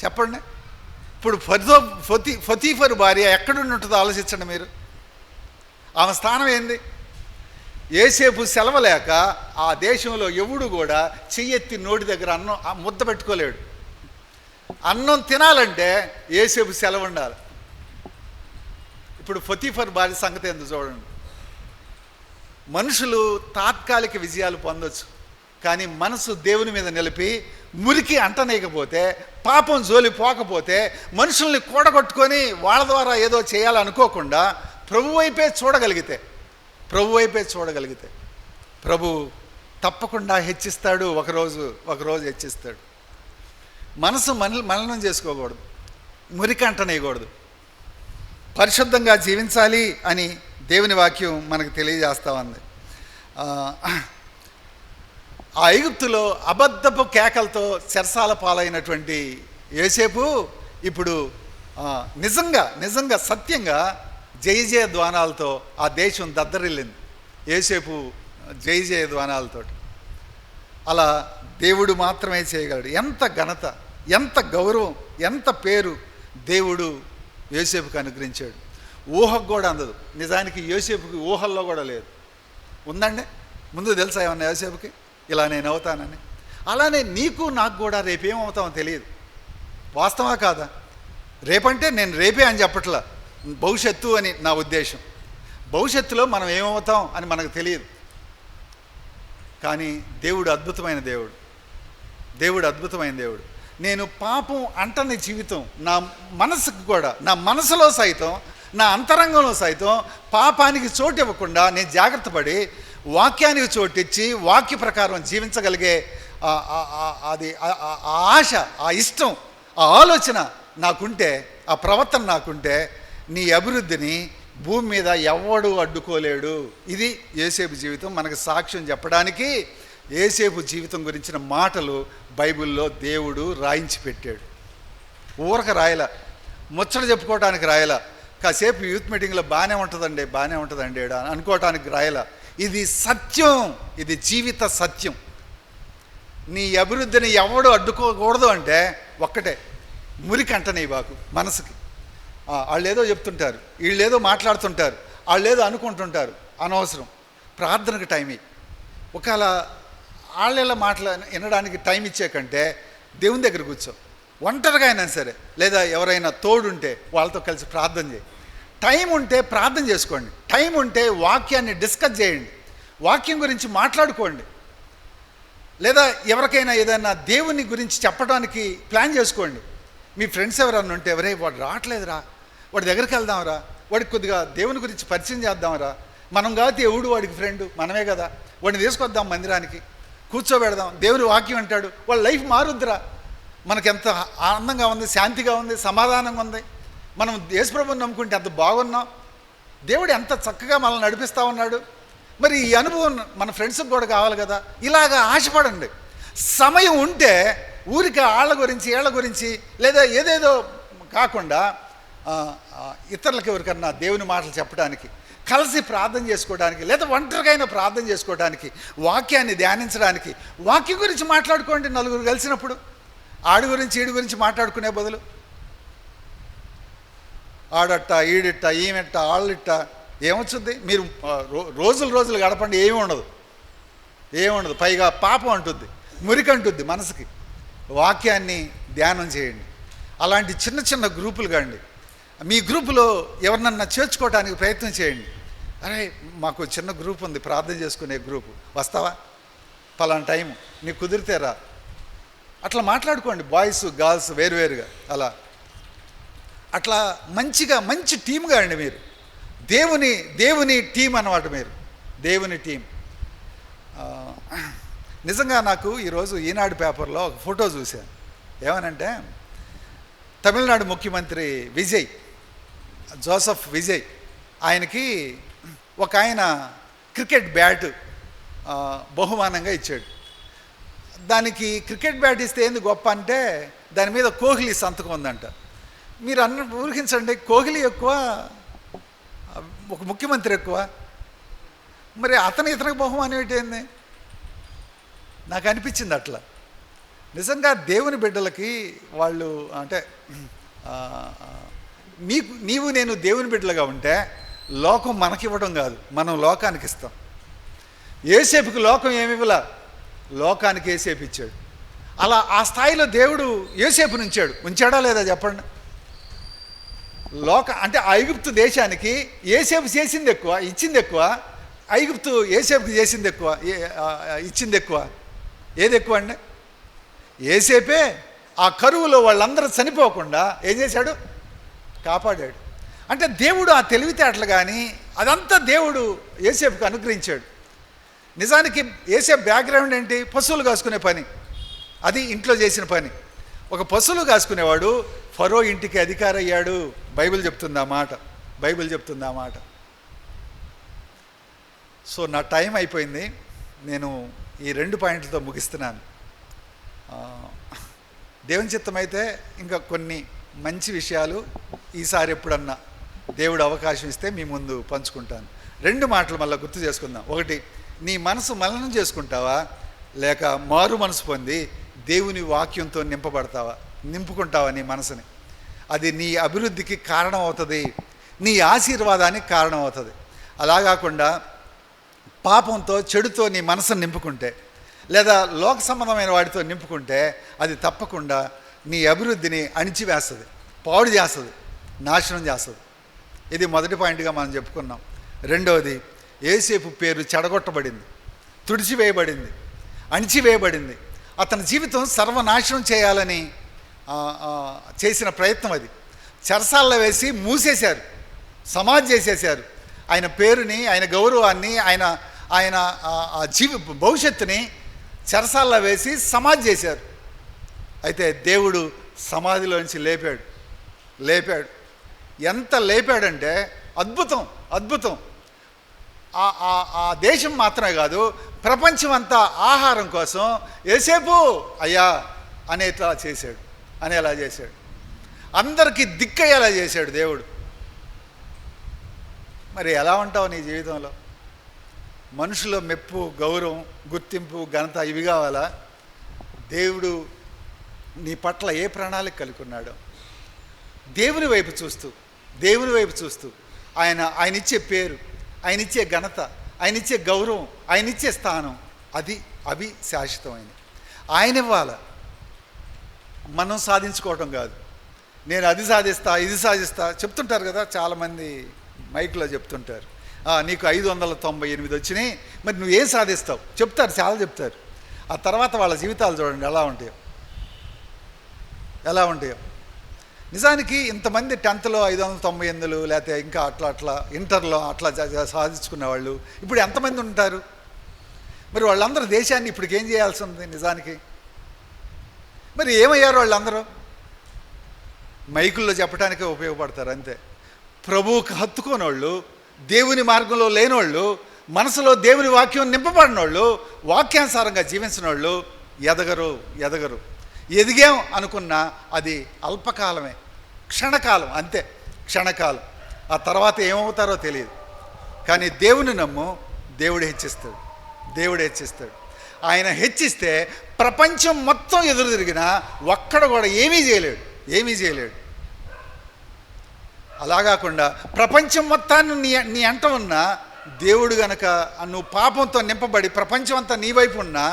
చెప్పండి. ఇప్పుడు పొతీఫరు భార్య ఎక్కడుండి ఉంటుందో ఆలోచించండి మీరు. ఆమె స్థానం ఏంది? యోసేపు సెలవు లేక ఆ దేశంలో ఎవడు కూడా చెయ్యెత్తి నోటి దగ్గర ముద్ద పెట్టుకోలేడు. అన్నం తినాలంటే యోసేపు సెలవు ఉండాలి. ఇప్పుడు పొతీఫర్ భార్య సంగతి ఎందుకు చూడండి. మనుషులు తాత్కాలిక విజయాలు పొందొచ్చు, కానీ మనసు దేవుని మీద నిలిపి మురికి అంటనేయకపోతే, పాపం జోలి పోకపోతే, మనుషుల్ని కూడగొట్టుకొని వాళ్ళ ద్వారా ఏదో చేయాలనుకోకుండా ప్రభు వైపే చూడగలిగితే ప్రభు తప్పకుండా హెచ్చిస్తాడు. ఒకరోజు హెచ్చిస్తాడు. మనసు మలినం చేసుకోకూడదు. మురికంటనేయకూడదు. పరిశుద్ధంగా జీవించాలి అని దేవుని వాక్యం మనకు తెలియజేస్తూ ఉంది. ఆ ఐగుప్తులో అబద్ధపు కేకలతో చెరసాల పాలైనటువంటి యోసేపు ఇప్పుడు నిజంగా సత్యంగా జయ ధ్వానాలతో ఆ దేశం దద్దరిల్లింది. యోసేపు జయ ధ్వానాలతో. అలా దేవుడు మాత్రమే చేయగలడు. ఎంత ఘనత, ఎంత గౌరవం, ఎంత పేరు దేవుడు యోసేపుకి అనుగ్రహించాడు. ఊహకు కూడా అందదు. నిజానికి యోసేపుకి ఊహల్లో కూడా లేదు. ఉందండి ముందు తెలుసా ఏమన్నా యోసేపుకి ఇలా నేను అవుతానని? అలానే నీకు నాకు కూడా రేపేమవుతామో తెలియదు. వాస్తవా కాదా? రేపంటే నేను రేపే అని చెప్పట్లా, భవిష్యత్తు అని నా ఉద్దేశం. భవిష్యత్తులో మనం ఏమవుతాం అని మనకు తెలియదు. కానీ దేవుడు అద్భుతమైన దేవుడు. దేవుడు అద్భుతమైన దేవుడు. నేను పాపం అంటని జీవితం నా మనసుకు కూడా, నా మనసులో సైతం, నా అంతరంగంలో సైతం పాపానికి చోటు ఇవ్వకుండా నేను జాగ్రత్త పడి వాక్యానికి చోటిచ్చి వాక్య ప్రకారం జీవించగలిగే అది ఆ ఆశ, ఆ ఇష్టం, ఆ ఆలోచన నాకుంటే, ఆ ప్రవర్తన నాకుంటే నీ అభివృద్ధిని భూమి మీద ఎవడు అడ్డుకోలేడు. ఇది యోసేపు జీవితం. మనకు సాక్ష్యం చెప్పడానికి యోసేపు జీవితం గురించిన మాటలు బైబిల్లో దేవుడు రాయించి పెట్టాడు. ఊరక రాయలా, ముచ్చట చెప్పుకోవటానికి రాయలా, కాసేపు యూత్ మీటింగ్లో బాగానే ఉంటుందండి అనుకోవటానికి రాయలా. ఇది సత్యం, ఇది జీవిత సత్యం. నీ అభివృద్ధిని ఎవడు అడ్డుకోకూడదు అంటే ఒక్కటే, మురికంటనే బాకు మనసుకి. వాళ్ళు ఏదో చెప్తుంటారు, వీళ్ళు ఏదో మాట్లాడుతుంటారు, వాళ్ళు ఏదో అనుకుంటుంటారు, అనవసరం. ప్రార్థనకు టైం ఇయ్యి. ఒకవేళ వాళ్ళ వినడానికి టైం ఇచ్చే కంటే దేవుని దగ్గర కూర్చో. ఒంటరిగా అయినా సరే, లేదా ఎవరైనా తోడుంటే వాళ్ళతో కలిసి ప్రార్థన చేయి. టైం ఉంటే ప్రార్థన చేసుకోండి. టైం ఉంటే వాక్యాన్ని డిస్కస్ చేయండి, వాక్యం గురించి మాట్లాడుకోండి. లేదా ఎవరికైనా ఏదైనా దేవుని గురించి చెప్పడానికి ప్లాన్ చేసుకోండి. మీ ఫ్రెండ్స్ ఎవరన్నా ఉంటే, ఎవరే వాడు రావట్లేదురా, వాడి దగ్గరికి వెళ్దాంరా, వాడికి కొద్దిగా దేవుని గురించి పరిచయం చేద్దాంరా. మనం కాదు ఎవడు వాడికి ఫ్రెండ్, మనమే కదా. వాడిని తీసుకొద్దాం మందిరానికి, కూర్చోబెడదాం, దేవుని వాక్యం అంటాడు, వాళ్ళ లైఫ్ మారుద్దిరా. మనకెంత ఆనందంగా ఉంది, శాంతిగా ఉంది, సమాధానంగా ఉంది. మనం యేసుప్రభువుని నమ్ముకుంటే ఎంత బాగున్నాం, దేవుడు ఎంత చక్కగా మనల్ని నడిపిస్తూ ఉన్నాడు. మరి ఈ అనుభవం మన ఫ్రెండ్స్కి కూడా కావాలి కదా. ఇలాగా ఆశపడండి. సమయం ఉంటే ఊరికి వాళ్ళ గురించి వీళ్ళ గురించి లేదా ఏదేదో కాకుండా ఇతరులకు ఎవరికన్నా దేవుని మాటలు చెప్పడానికి, కలిసి ప్రార్థన చేసుకోవడానికి, లేదా ఒంటరిగా ప్రార్థన చేసుకోవడానికి, వాక్యాన్ని ధ్యానించడానికి, వాక్యం గురించి మాట్లాడుకోండి. నలుగురు కలిసినప్పుడు ఆడి గురించి ఈడి గురించి మాట్లాడుకునే బదులు ఆడట్ట, ఈడిట్ట, ఈమెట్ట, వాళ్ళిట్ట ఏమొచ్చుద్ది? మీరు రోజులు గడపండి, ఏమీ ఉండదు. పైగా పాపం అంటుంది, మురికంటుంది మనసుకి. వాక్యాన్ని ధ్యానం చేయండి. అలాంటి చిన్న చిన్న గ్రూపులు కాండి. మీ గ్రూపులో ఎవరినన్నా చేర్చుకోవడానికి ప్రయత్నం చేయండి. అరే మాకు చిన్న గ్రూప్ ఉంది, ప్రార్థన చేసుకునే గ్రూపు, వస్తావా? పలానా టైం నీకు కుదిరితే రా. అట్లా మాట్లాడుకోండి. బాయ్స్ గర్ల్స్ వేరువేరుగా అట్లా మంచి టీమ్గా అండి. మీరు దేవుని టీం అన్నమాట. మీరు దేవుని టీం. నిజంగా నాకు ఈరోజు ఈనాడు పేపర్లో ఒక ఫోటో చూశాను. ఏమనంటే తమిళనాడు ముఖ్యమంత్రి జోసెఫ్ విజయ్, ఆయనకి ఒక ఆయన క్రికెట్ బ్యాట్ బహుమానంగా ఇచ్చాడు. దానికి క్రికెట్ బ్యాట్ ఇస్తే ఏంది గొప్ప అంటే దాని మీద కోహ్లీ సంతకం ఉందంట. మీరు ఊహించండి, కోహ్లీ ఎక్కువ, ఒక ముఖ్యమంత్రి ఎక్కువ, మరి ఇతనికి బహుమానం ఏంటి? నాకు అనిపించింది అట్లా. నిజంగా దేవుని బిడ్డలకి వాళ్ళు అంటే నీవు నేను దేవుని బిడ్డలుగా ఉంటే లోకం మనకివ్వడం కాదు, మనం లోకానికి ఇస్తాం. యేసేపుకి లోకం ఏమివ్వలా, లోకానికి యేసేపు ఇచ్చాడు. అలా ఆ స్థాయిలో దేవుడు యేసేపుని ఉంచాడా లేదా చెప్పండి. అంటే ఐగుప్తు దేశానికి యేసేపు చేసింది ఎక్కువ, ఇచ్చింది ఎక్కువ. ఐగుప్తు యేసేపుకి చేసింది ఎక్కువ, ఇచ్చింది ఎక్కువ. ఏది ఎక్కువ అండి? యేసేపే ఆ కరువులో వాళ్ళందరూ చనిపోకుండా ఏం చేశాడు? కాపాడాడు. అంటే దేవుడు ఆ తెలివితేటలు కానీ అదంతా దేవుడు యేసేపుకు అనుగ్రహించాడు. నిజానికి యేసేపు బ్యాక్గ్రౌండ్ ఏంటి? పశువులు కాసుకునే పని. అది ఇంట్లో చేసిన పని. ఒక పశువులు కాసుకునేవాడు ఫరో ఇంటికి అధికారి అయ్యాడు. బైబిల్ చెప్తుంది ఆ మాట, బైబిల్ చెప్తుంది ఆ మాట. సో నా టైం అయిపోయింది, నేను ఈ 2 పాయింట్లతో ముగిస్తున్నాను. దేవుని చిత్తమైతే ఇంకా కొన్ని మంచి విషయాలు ఈసారి ఎప్పుడన్నా దేవుడు అవకాశం ఇస్తే మీ ముందు పంచుకుంటాను. 2 మాటలు మళ్ళీ గుర్తు చేసుకుందాం. ఒకటి, నీ మనసు మలినం చేసుకుంటావా, లేక మారు మనసు పొంది దేవుని వాక్యంతో నింపుకుంటావా నీ మనసుని. అది నీ అభివృద్ధికి కారణం అవుతుంది, నీ ఆశీర్వాదానికి కారణం అవుతుంది. అలా కాకుండా పాపంతో చెడుతో నీ మనసును నింపుకుంటే, లేదా లోక సంబంధమైన వాటితో నింపుకుంటే అది తప్పకుండా నీ అభివృద్ధిని అణిచివేస్తుంది, పాడు చేస్తుంది, నాశనం చేస్తుంది. ఇది మొదటి పాయింట్గా మనం చెప్పుకున్నాం. రెండవది, యోసేపు పేరు చెడగొట్టబడింది, తుడిచివేయబడింది, అణిచివేయబడింది. అతని జీవితం సర్వనాశనం చేయాలని చేసిన ప్రయత్నం అది. చెరసాల్లో వేసి మూసేశారు, సమాధి చేసేశారు. ఆయన పేరుని, ఆయన గౌరవాన్ని, ఆయన భవిష్యత్తుని చెరసాల్లో వేసి సమాధి చేశారు. అయితే దేవుడు సమాధిలోంచి లేపాడు. ఎంత లేపాడంటే అద్భుతం, అద్భుతం. ఆ దేశం మాత్రమే కాదు, ప్రపంచం అంతా ఆహారం కోసం యోసేపు అయ్యా అనేలా చేశాడు. అందరికీ దిక్కయ్యేలా చేశాడు దేవుడు. మరి ఎలా ఉంటావు నీ జీవితంలో? మనుషుల మెప్పు, గౌరవం, గుర్తింపు, ఘనత ఇవి కావాలా? దేవుడు నీ పట్ల ఏ ప్రణాళిక కలిగి ఉన్నాడో దేవుని వైపు చూస్తూ ఆయన ఇచ్చే పేరు, ఆయన ఇచ్చే ఘనత, ఆయన ఇచ్చే గౌరవం, ఆయన ఇచ్చే స్థానం, అవి శాశ్వతమైనవి. ఆయన ఇవ్వాలి, మనం సాధించుకోవటం కాదు. నేను అది సాధిస్తా, ఇది సాధిస్తా చెప్తుంటారు కదా చాలామంది, మైక్లో చెప్తుంటారు. నీకు 598 వచ్చినాయి, మరి నువ్వేం సాధిస్తావు చెప్తారు, చాలా చెప్తారు. ఆ తర్వాత వాళ్ళ జీవితాలు చూడండి ఎలా ఉంటాయో. నిజానికి ఇంతమంది 10th 598 లేకపోతే ఇంకా అట్లా ఇంటర్లో అట్లా సాధించుకునే వాళ్ళు ఇప్పుడు ఎంతమంది ఉంటారు? మరి వాళ్ళందరూ దేశాన్ని ఇప్పటికి ఏం చేయాల్సి ఉంది నిజానికి? మరి ఏమయ్యారు వాళ్ళందరూ? మైకుల్లో చెప్పడానికే ఉపయోగపడతారు అంతే. ప్రభువుకు హత్తుకోనోళ్ళు, దేవుని మార్గంలో లేనోళ్ళు, మనసులో దేవుని వాక్యం నింపబడినోళ్ళు, వాక్యానుసారంగా జీవించిన వాళ్ళు ఎదగరు. ఎదిగాం అనుకున్నా అది అల్పకాలమే, క్షణకాలం, అంతే, క్షణకాలం. ఆ తర్వాత ఏమవుతారో తెలియదు. కానీ దేవుని నమ్ము, దేవుడు హెచ్చిస్తాడు. ఆయన హెచ్చిస్తే ప్రపంచం మొత్తం ఎదురు తిరిగినా ఒక్కడ కూడా ఏమీ చేయలేడు. అలా కాకుండా ప్రపంచం మొత్తాన్ని నీ అంట ఉన్నా దేవుడు గనక, నువ్వు పాపంతో నింపబడి ప్రపంచం అంతా నీ వైపు ఉన్నా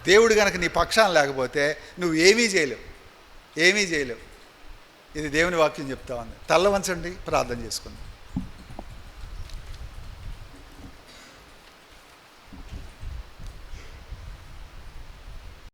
దేవుడు గనక నీ పక్షాన లేకపోతే నువ్వు ఏమీ చేయలేవు. ఇది దేవుని వాక్యం చెప్తా ఉంది. తల్ల వంచండి, ప్రార్థన చేసుకుందాం.